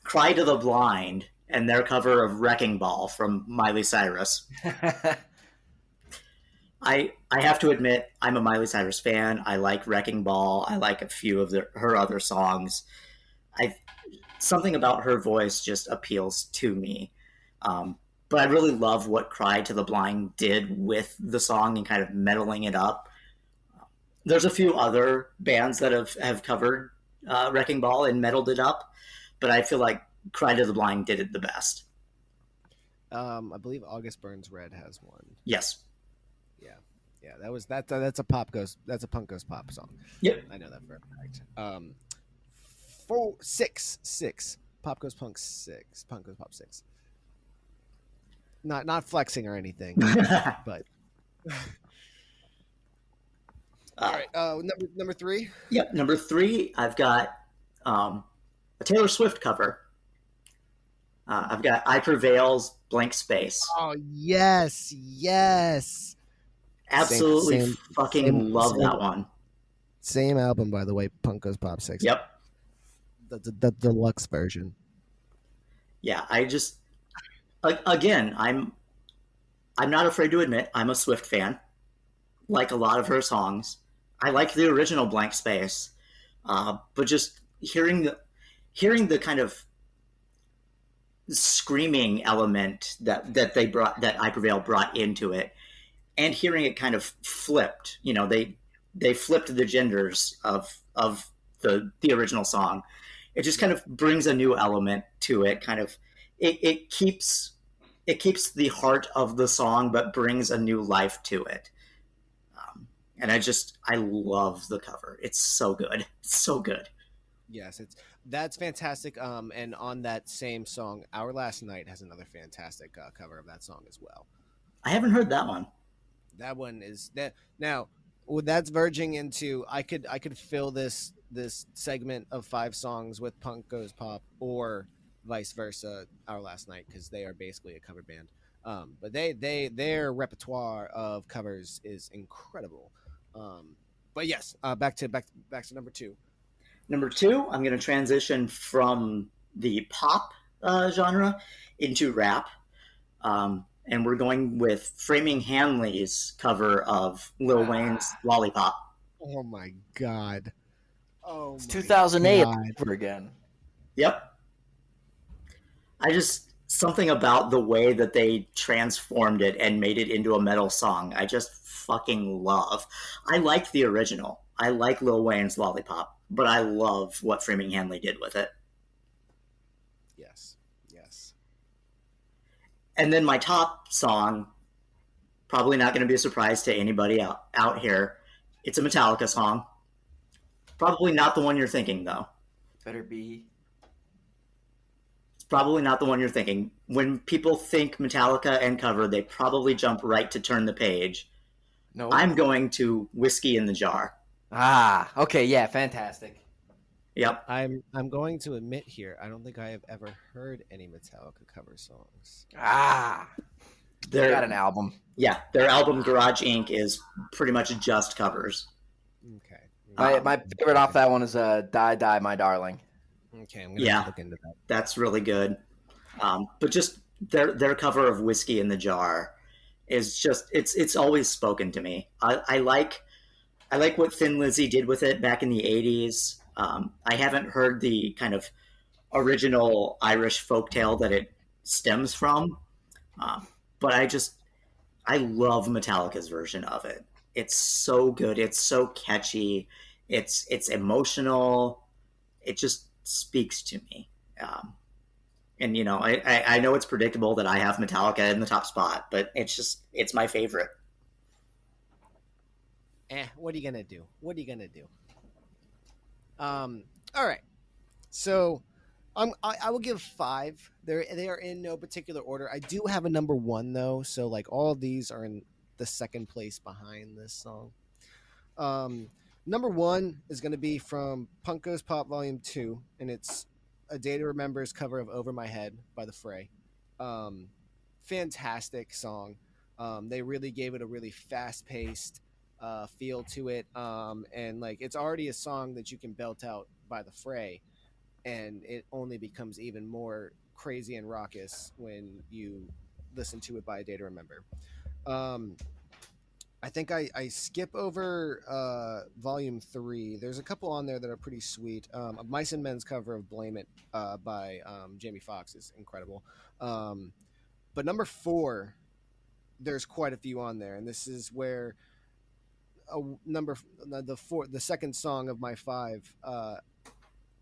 Cry to the Blind, and their cover of Wrecking Ball from Miley Cyrus. I have to admit, I'm a Miley Cyrus fan. I like Wrecking Ball. I like a few of her other songs. Something about her voice just appeals to me. But I really love what Cry to the Blind did with the song and kind of medaling it up. There's a few other bands that have covered Wrecking Ball and meddled it up, but I feel like Cry to the Blind did it the best. I believe August Burns Red has one. Yes. Yeah, that's a punk goes pop song. Yep. I know that for a fact. 6 pop goes punk 6 punk goes pop 6. Not flexing or anything, but all right. Number 3. Yep, number 3. I've got a Taylor Swift cover. I've got I Prevail's Blank Space. Oh yes. Absolutely fucking love that one. Same album, by the way, Punk Goes Pop 6. Yep. The deluxe version. Yeah, I just again, I'm not afraid to admit I'm a Swift fan. Like a lot of her songs, I like the original Blank Space, but just hearing the kind of screaming element that I Prevail brought into it, and hearing it kind of flipped. They flipped the genders of the original song, It just kind of brings a new element to it. Kind of, it keeps the heart of the song, but brings a new life to it. And I love the cover. It's so good. It's so good. Yes, that's fantastic. And on that same song, Our Last Night has another fantastic cover of that song as well. I haven't heard that one. That one is that now. Well, that's verging into I could fill this segment of 5 songs with Punk Goes Pop or vice versa, Our Last Night, because they are basically a cover band. But their repertoire of covers is incredible. But yes, back to number 2. Number 2, I'm going to transition from the pop genre into rap. And we're going with Framing Hanley's cover of Lil Wayne's Lollipop. Oh my god! Oh, It's my 2008 God. over again. Yep. Something about the way that they transformed it and made it into a metal song, I just fucking love. I like the original. I like Lil Wayne's Lollipop, but I love what Framing Hanley did with it. Yes. And then my top song, probably not going to be a surprise to anybody out here. It's a Metallica song. Probably not the one you're thinking, though. Better be. It's probably not the one you're thinking. When people think Metallica and cover, they probably jump right to Turn the Page. No. I'm going to Whiskey in the Jar. Okay, yeah, fantastic. Yep. I'm going to admit here, I don't think I have ever heard any Metallica cover songs. They got an album. Yeah, their album Garage Inc. is pretty much just covers. Okay. My favorite off that one is Die Die My Darling. Okay, I'm gonna look into that. That's really good. But just their cover of Whiskey in the Jar is just it's always spoken to me. I like what Thin Lizzy did with it back in the 80s. I haven't heard the kind of original Irish folktale that it stems from, but I love Metallica's version of it. It's so good. It's so catchy. It's emotional. It just speaks to me. And I know it's predictable that I have Metallica in the top spot, but it's my favorite. What are you gonna do? All right. So, I will give 5. They are in no particular order. I do have a number 1 though, so like all of these are in the second place behind this song. Number 1 is going to be from Punk Goes Pop Volume 2, and it's A Day to Remember's cover of Over My Head by The Fray. Fantastic song. They really gave it a really fast-paced feel to it, and like it's already a song that you can belt out by The Fray, and it only becomes even more crazy and raucous when you listen to it by A Day to Remember. I think I skip over volume 3. There's a couple on there that are pretty sweet. Mice and Men's cover of Blame It by Jamie Foxx is incredible. But number 4, there's quite a few on there, and this is where the second song of my 5,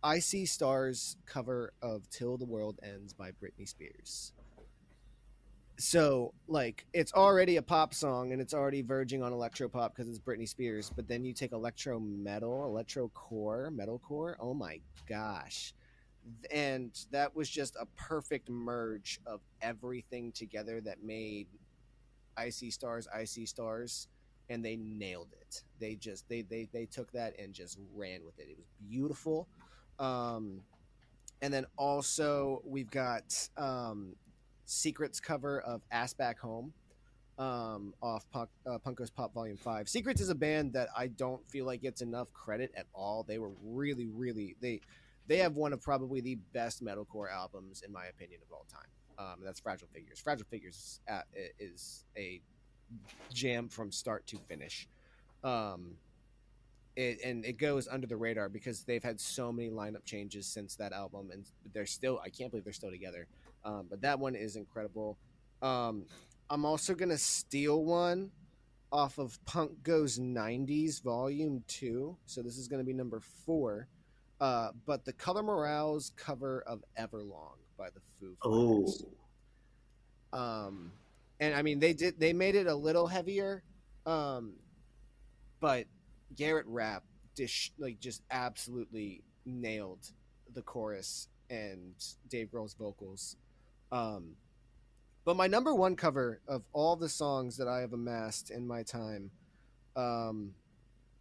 I See Stars cover of Till the World Ends by Britney Spears. So like it's already a pop song and it's already verging on electro pop because it's Britney Spears, but then you take electro core, metalcore, oh my gosh. And that was just a perfect merge of everything together that made I See Stars, and they nailed it. They took that and just ran with it. It was beautiful. And then also we've got Secret's cover of Ass Back Home off Punk Goes Pop Volume 5. Secrets is a band that I don't feel like gets enough credit at all. They were really, really they have one of probably the best metalcore albums in my opinion of all time. And that's Fragile Figures. Fragile Figures is a jam from start to finish. It goes under the radar because they've had so many lineup changes since that album, and I can't believe they're still together. But that one is incredible. I'm also gonna steal one off of Punk Goes 90s Volume 2. So this is gonna be number 4. but the Color Morales cover of Everlong by the Foo Oh, Fighters. Um, and I mean they made it a little heavier, um, but Garrett Rapp just absolutely nailed the chorus and Dave Grohl's vocals. Um, but my number one cover of all the songs that I have amassed in my time, um,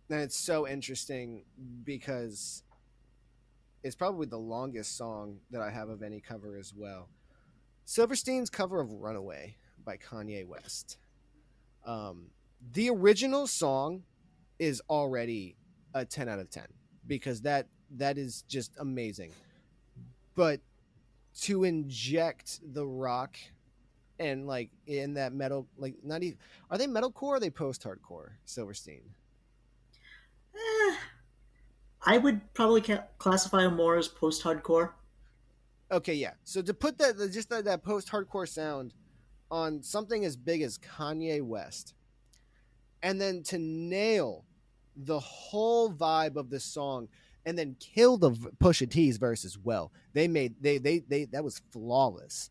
and it's so interesting because it's probably the longest song that I have of any cover as well. Silverstein's cover of Runaway by Kanye West. Um, the original song is already a 10 out of 10 because that is just amazing. But to inject the rock and like in that metal, like not even, are they metalcore or are they post hardcore, Silverstein? eh, I would probably classify them more as post-hardcore. Okay, yeah. So to put that post hardcore sound on something as big as Kanye West, and then to nail the whole vibe of the song, and then kill the Pusha T's verse as well. They that was flawless.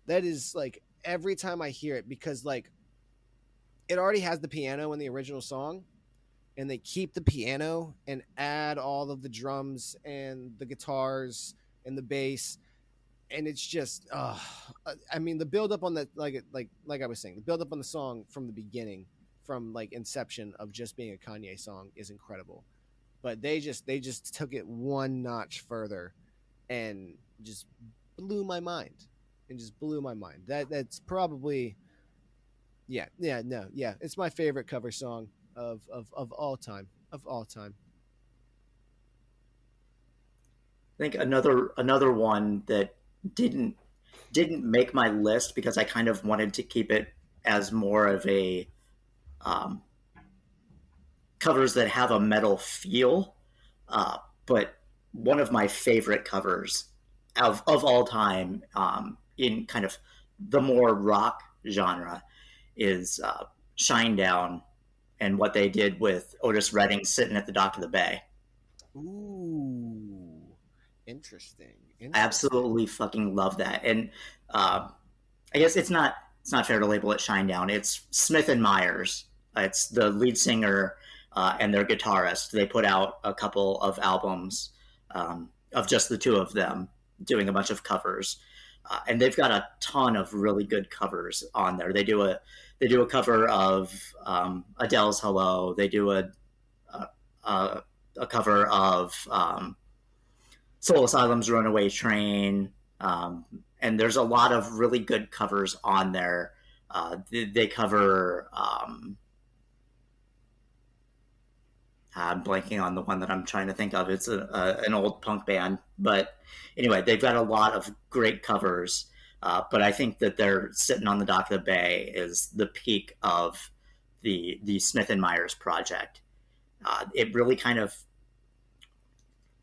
That is like every time I hear it, because like it already has the piano in the original song, and they keep the piano and add all of the drums and the guitars and the bass, and it's just I mean the build up on the like I was saying, the build up on the song from the beginning, from like inception of just being a Kanye song, is incredible. But they just took it one notch further and just blew my mind. And just blew my mind. That's probably, yeah, no, yeah, it's my favorite cover song of all time. Of all time. I think another one that didn't didn't make my list because I kind of wanted to keep it as more of a um, covers that have a metal feel. But one of my favorite covers of all time, in kind of the more rock genre, is Shinedown, and what they did with Otis Redding sitting at the dock of the bay. Ooh, interesting. I Interesting. absolutely fucking love that. And I guess it's not fair to label it Shinedown. It's Smith and Myers. It's the lead singer and their guitarist. They put out a couple of albums of just the two of them doing a bunch of covers, and they've got a ton of really good covers on there. They do a cover of Adele's "Hello." They do a, a cover of Soul Asylum's "Runaway Train." And there's a lot of really good covers on there. They cover. I'm blanking on the one that I'm trying to think of. It's an old punk band, but anyway, they've got a lot of great covers. But I think that they're sitting on the dock of the bay is the peak of the Smith and Myers project. It really kind of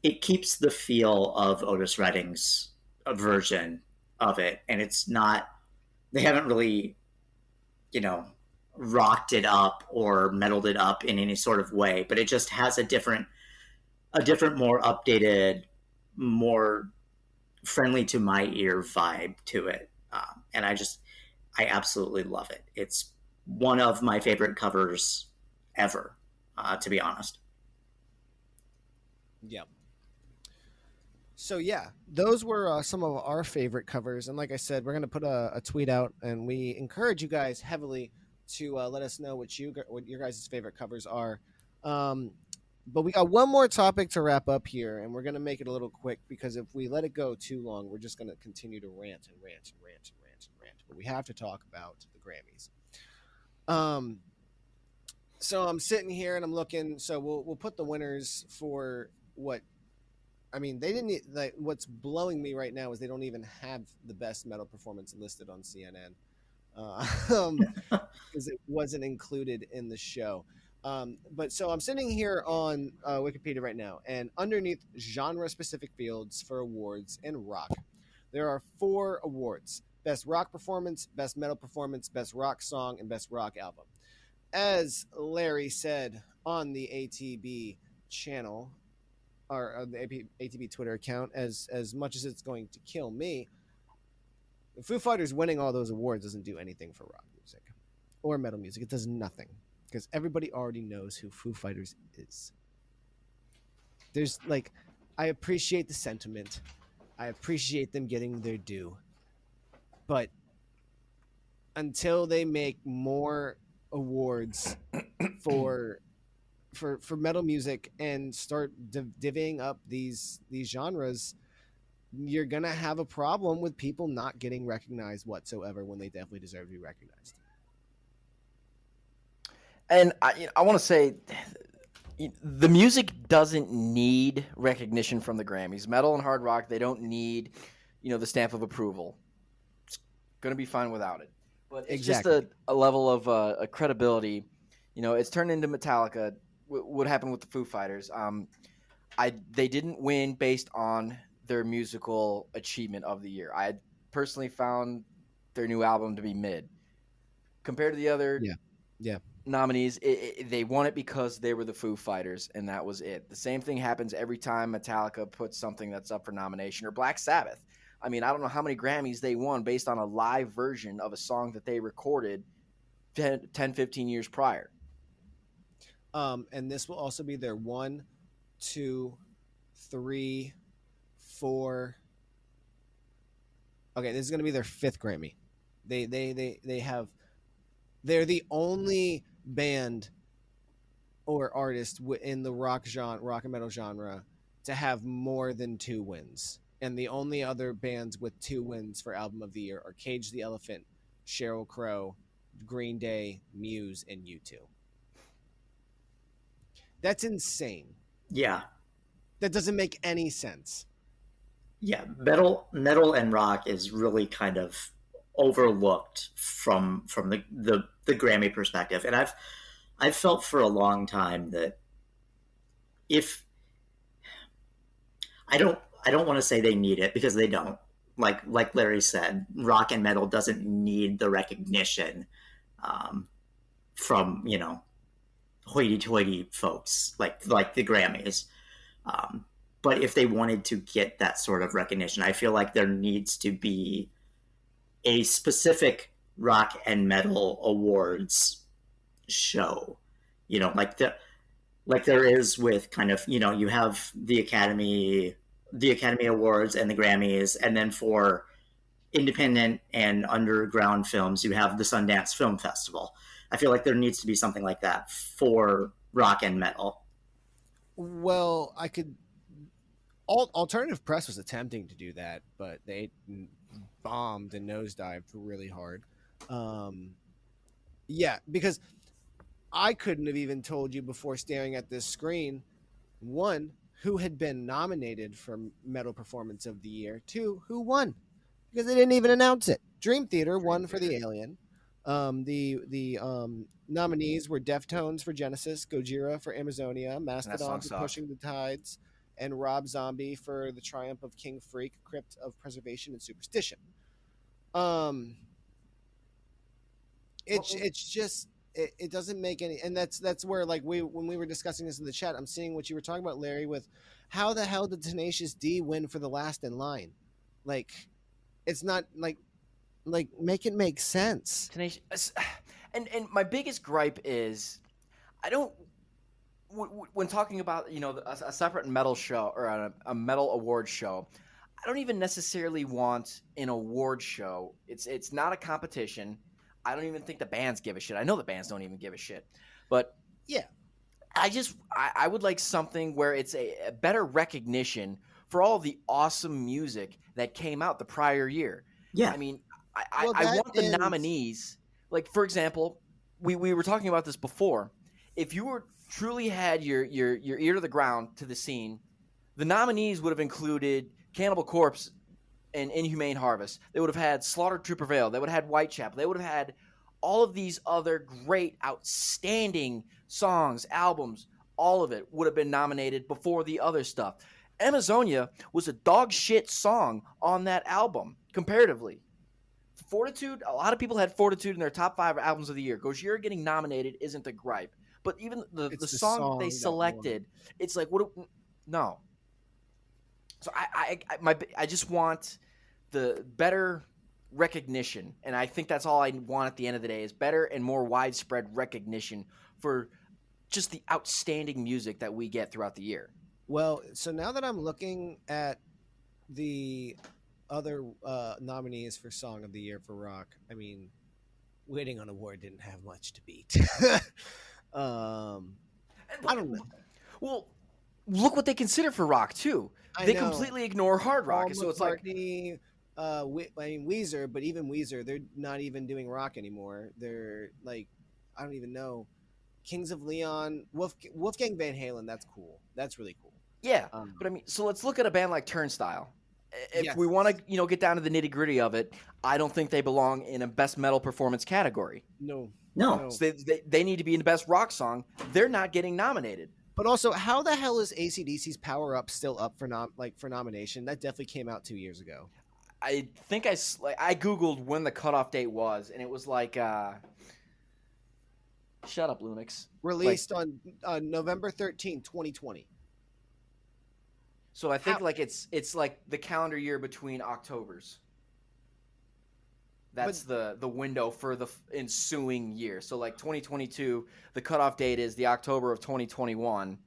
it keeps the feel of Otis Redding's version of it, and it's not. They haven't really, you know, rocked it up or metaled it up in any sort of way, but it just has a different, more updated, more friendly to my ear vibe to it, and I absolutely love it. It's one of my favorite covers ever, to be honest. Yeah. So yeah, those were some of our favorite covers, and like I said, we're gonna put a tweet out, and we encourage you guys heavily to let us know what your guys' favorite covers are. Um, but we got one more topic to wrap up here, and we're gonna make it a little quick because if we let it go too long, we're just gonna continue to rant and rant and rant and rant and rant. But we have to talk about the Grammys. Um, so I'm sitting here and I'm looking. So we'll put the winners for what I mean, they didn't like. What's blowing me right now is they don't even have the best metal performance listed on CNN, because it wasn't included in the show. But so I'm sitting here on Wikipedia right now, and underneath genre-specific fields for awards in rock, there are 4 awards: best rock performance, best metal performance, best rock song, and best rock album. As Larry said on the ATB channel, the ATB Twitter account, as much as it's going to kill me, Foo Fighters winning all those awards doesn't do anything for rock music or metal music. It does nothing because everybody already knows who Foo Fighters is. There's like, I appreciate the sentiment. I appreciate them getting their due. But until they make more awards for metal music and start divvying up these genres, you're gonna have a problem with people not getting recognized whatsoever when they definitely deserve to be recognized. And I want to say the music doesn't need recognition from the Grammys. Metal and hard rock, they don't need, the stamp of approval. It's going to be fine without it. But it's Exactly. just a level of a credibility. It's turned into Metallica. What happened with the Foo Fighters? They didn't win based on their musical achievement of the year. I personally found their new album to be mid compared to the other Yeah. nominees. They won it because they were the Foo Fighters, and that was it. The same thing happens every time Metallica puts something that's up for nomination, or Black Sabbath. I mean, I don't know how many Grammys they won based on a live version of a song that they recorded 10, 15 years prior. And this will also be their 1, 2, 3, 4. Okay, this is going to be their 5th Grammy. They have. They're the only band or artist in the rock and metal genre to have more than 2 wins. And the only other bands with 2 wins for album of the year are Cage the Elephant, Sheryl Crow, Green Day, Muse, and U2. That's insane. Yeah. That doesn't make any sense. Yeah, metal and rock is really kind of overlooked from the Grammy perspective. And I've felt for a long time that if I don't want to say they need it, because they don't. Like Larry said, rock and metal doesn't need the recognition from hoity-toity folks like the Grammys. But if they wanted to get that sort of recognition, I feel like there needs to be a specific rock and metal awards show. Like there is with kind of, you have the Academy Awards and the Grammys, and then for independent and underground films, you have the Sundance Film Festival. I feel like there needs to be something like that for rock and metal. Well, Alternative Press was attempting to do that, but they bombed and nosedived really hard. Yeah, because I couldn't have even told you before staring at this screen, 1, who had been nominated for Metal Performance of the Year, 2, who won, because they didn't even announce it. Dream Theater won for The Alien. The nominees were Deftones for Genesis, Gojira for Amazonia, Mastodon for Pushing the Tides, and Rob Zombie for The Triumph of King Freak, Crypt of Preservation and Superstition. It's just it doesn't make any, and that's where, like, when we were discussing this in the chat, I'm seeing what you were talking about, Larry, with how the hell did Tenacious D win for The Last in Line? Like, it's not like make it make sense. Tenacious, and my biggest gripe is, I don't. When talking about a separate metal show or a metal award show, I don't even necessarily want an award show. It's not a competition. I don't even think the bands give a shit. I know the bands don't even give a shit. But yeah, I would like something where it's a better recognition for all of the awesome music that came out the prior year. Yeah. I mean, I want the nominees. Like, for example, we were talking about this before. If you were truly had your ear to the ground to the scene, the nominees would have included Cannibal Corpse and Inhumane Harvest. They would have had Slaughter to Prevail. They would have had Whitechapel. They would have had all of these other great, outstanding songs, albums. All of it would have been nominated before the other stuff. Amazonia was a dog shit song on that album, comparatively. Fortitude, a lot of people had Fortitude in their top 5 albums of the year. Gojira getting nominated isn't the gripe. But even the song they selected, it's like, no. So I just want the better recognition, and I think that's all I want at the end of the day is better and more widespread recognition for just the outstanding music that we get throughout the year. Well, so now that I'm looking at the other nominees for Song of the Year for rock, I mean, Waiting on a War didn't have much to beat. I don't know. Well, look what they consider for rock too. I They know. completely ignore hard rock, Paul so it's like McCartney, I mean Weezer, but even Weezer, they're not even doing rock anymore. They're like, I don't even know. Kings of Leon, Wolfgang Van Halen. That's cool. That's really cool. yeah. But I mean, so let's look at a band like Turnstile. If Yes. we want to, get down to the nitty gritty of it, I don't think they belong in a best metal performance category. No. No. So they need to be in the best rock song. They're not getting nominated. But also, how the hell is AC/DC's Power Up still up for for nomination? That definitely came out 2 years ago. I think I googled when the cutoff date was, and it was like, shut up, Lunix. Released on November 13, 2020. So I think it's like the calendar year between Octobers. That's the window for the ensuing year. So like 2022, the cutoff date is the October of 2021,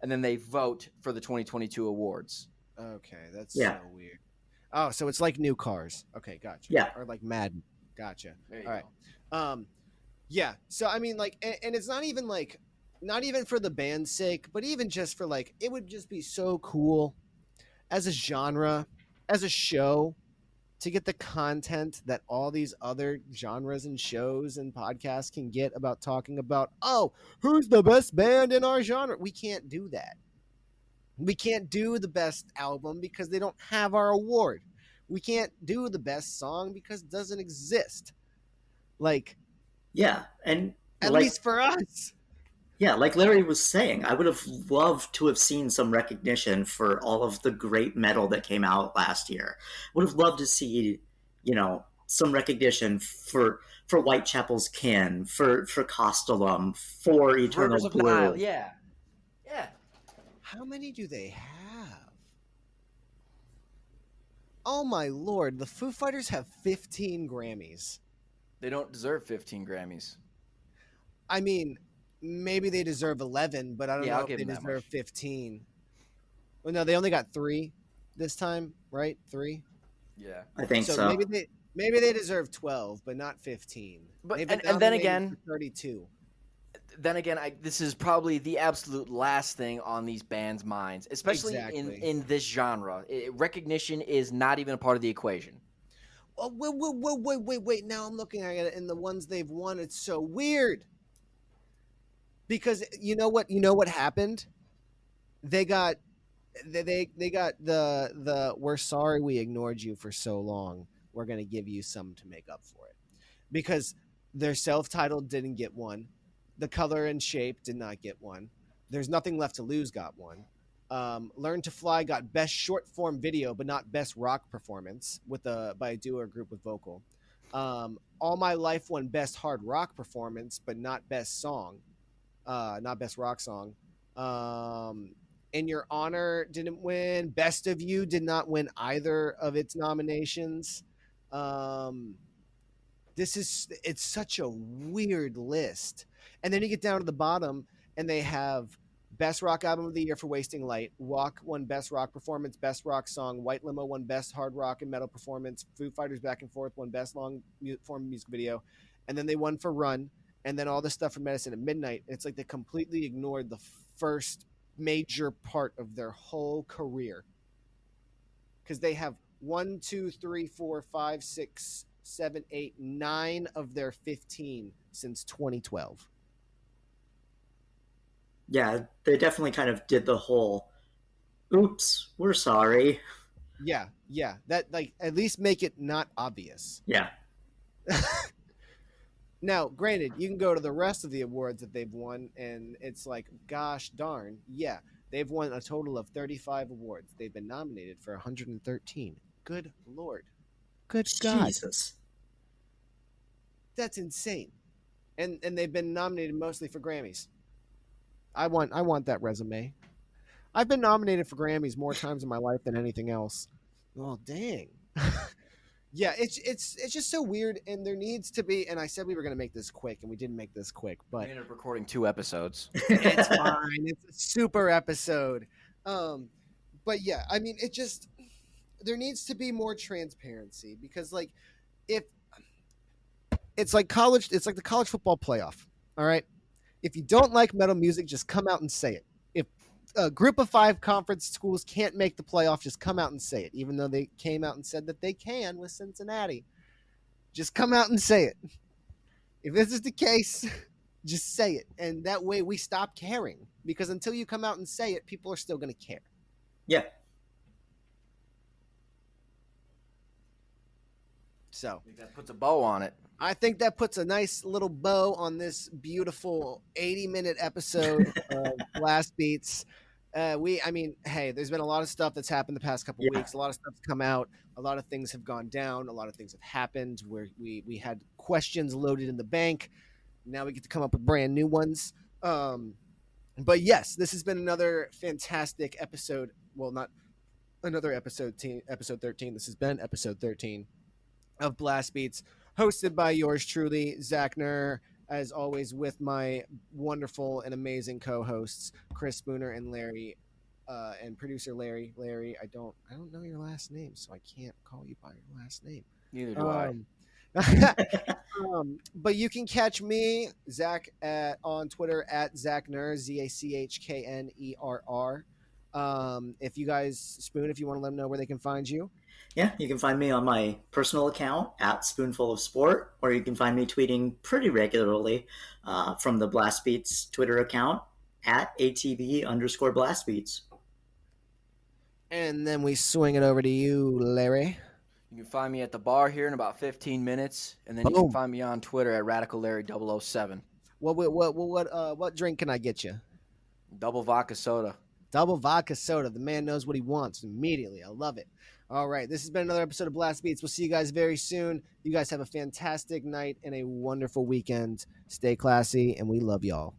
and then they vote for the 2022 awards. Okay, that's Yeah. so weird. Oh, so it's like new cars. Okay, gotcha. Yeah. Or like Madden. Gotcha. There you All right. go. Yeah. So I mean, like, and it's not even like, not even for the band's sake, but even just for like, it would just be so cool as a genre, as a show, to get the content that all these other genres and shows and podcasts can get about talking about, oh, who's the best band in our genre? We can't do that. We can't do the best album because they don't have our award. We can't do the best song because it doesn't exist. Like, Yeah. And at like, least for us. yeah, like Larry was saying, I would have loved to have seen some recognition for all of the great metal that came out last year. Would have loved to see, some recognition for Whitechapel's Kin, for Costalum, for Eternal Rivers of Blue. Nile. Yeah. How many do they have? Oh my lord, the Foo Fighters have 15 Grammys. They don't deserve 15 Grammys. I mean, maybe they deserve 11, but I don't Yeah, know I'll if give they them that deserve much. 15. Well, no, they only got 3 this time, right? 3. Yeah. I think so. Maybe they deserve 12, but not 15. But They've been and then nominated again, for 32. this is probably the absolute last thing on these bands' minds, especially Exactly. in this genre. Recognition is not even a part of the equation. Oh, wait. Now I'm looking at it, and the ones they've won, it's so weird. Because you know what happened? They got the we're sorry we ignored you for so long. We're gonna give you some to make up for it. Because their self-titled didn't get one. The Color and Shape did not get one. There's Nothing Left to Lose got one. Learn to Fly got best short form video, but not best rock performance by a duo or group with vocal. All My Life won best hard rock performance, but not best song, not best rock song. In Your Honor didn't win. Best of You did not win either of its nominations. It's such a weird list. And then you get down to the bottom, and they have Best Rock Album of the Year for Wasting Light. Walk won Best Rock Performance, Best Rock Song. White Limo won Best Hard Rock and Metal Performance. Foo Fighters Back and Forth won Best Long Form Music Video. And then they won for Run. And then all the stuff for Medicine at Midnight. It's like they completely ignored the first major part of their whole career. Because they have 1, 2, 3, 4, 5, 6, 7, 8, 9 of their 15 since 2012. Yeah, they definitely kind of did the whole, oops, we're sorry. Yeah. That, like, at least make it not obvious. Yeah. Now, granted, you can go to the rest of the awards that they've won, and it's like, gosh darn, yeah, they've won a total of 35 awards. They've been nominated for 113. Good Lord. Good God. Jesus. That's insane. And they've been nominated mostly for Grammys. I want that resume. I've been nominated for Grammys more times in my life than anything else. Oh dang. Yeah, it's just so weird, and there needs to be. And I said we were going to make this quick, and we didn't make this quick, but We ended up recording 2 episodes. it's fine. It's a super episode. But yeah, I mean, it just there needs to be more transparency because, like, if it's like the college football playoff. All right, if you don't like metal music, just come out and say it. If a group of 5 conference schools can't make the playoff, just come out and say it. Even though they came out and said that they can with Cincinnati, just come out and say it. If this is the case, just say it, and that way we stop caring. Because until you come out and say it, people are still going to care. Yeah. So I think that puts a bow on it. I think that puts a nice little bow on this beautiful 80-minute episode of Blast Beats. I mean, hey, there's been a lot of stuff that's happened the past couple weeks. A lot of stuff's come out. A lot of things have gone down. A lot of things have happened where we had questions loaded in the bank. Now we get to come up with brand new ones. But yes, this has been another fantastic episode. Well, not another episode 13. This has been episode 13 of Blast Beats, hosted by yours truly, Zach Nur, as always, with my wonderful and amazing co-hosts, Chris Spooner and Larry, and producer Larry. Larry, I don't know your last name, so I can't call you by your last name. Neither do I. But you can catch me, Zach, on Twitter at Zachner, ZACHKNERR. If you guys, Spoon, if you want to let them know where they can find you. Yeah, you can find me on my personal account at Spoonful of Sport, or you can find me tweeting pretty regularly from the Blast Beats Twitter account at ATB_BlastBeats. And then we swing it over to you, Larry. You can find me at the bar here in about 15 minutes, and then you can find me on Twitter at RadicalLarry007. What drink can I get you? Double vodka soda. Double vodka soda. The man knows what he wants immediately. I love it. All right, this has been another episode of Blast Beats. We'll see you guys very soon. You guys have a fantastic night and a wonderful weekend. Stay classy, and we love y'all.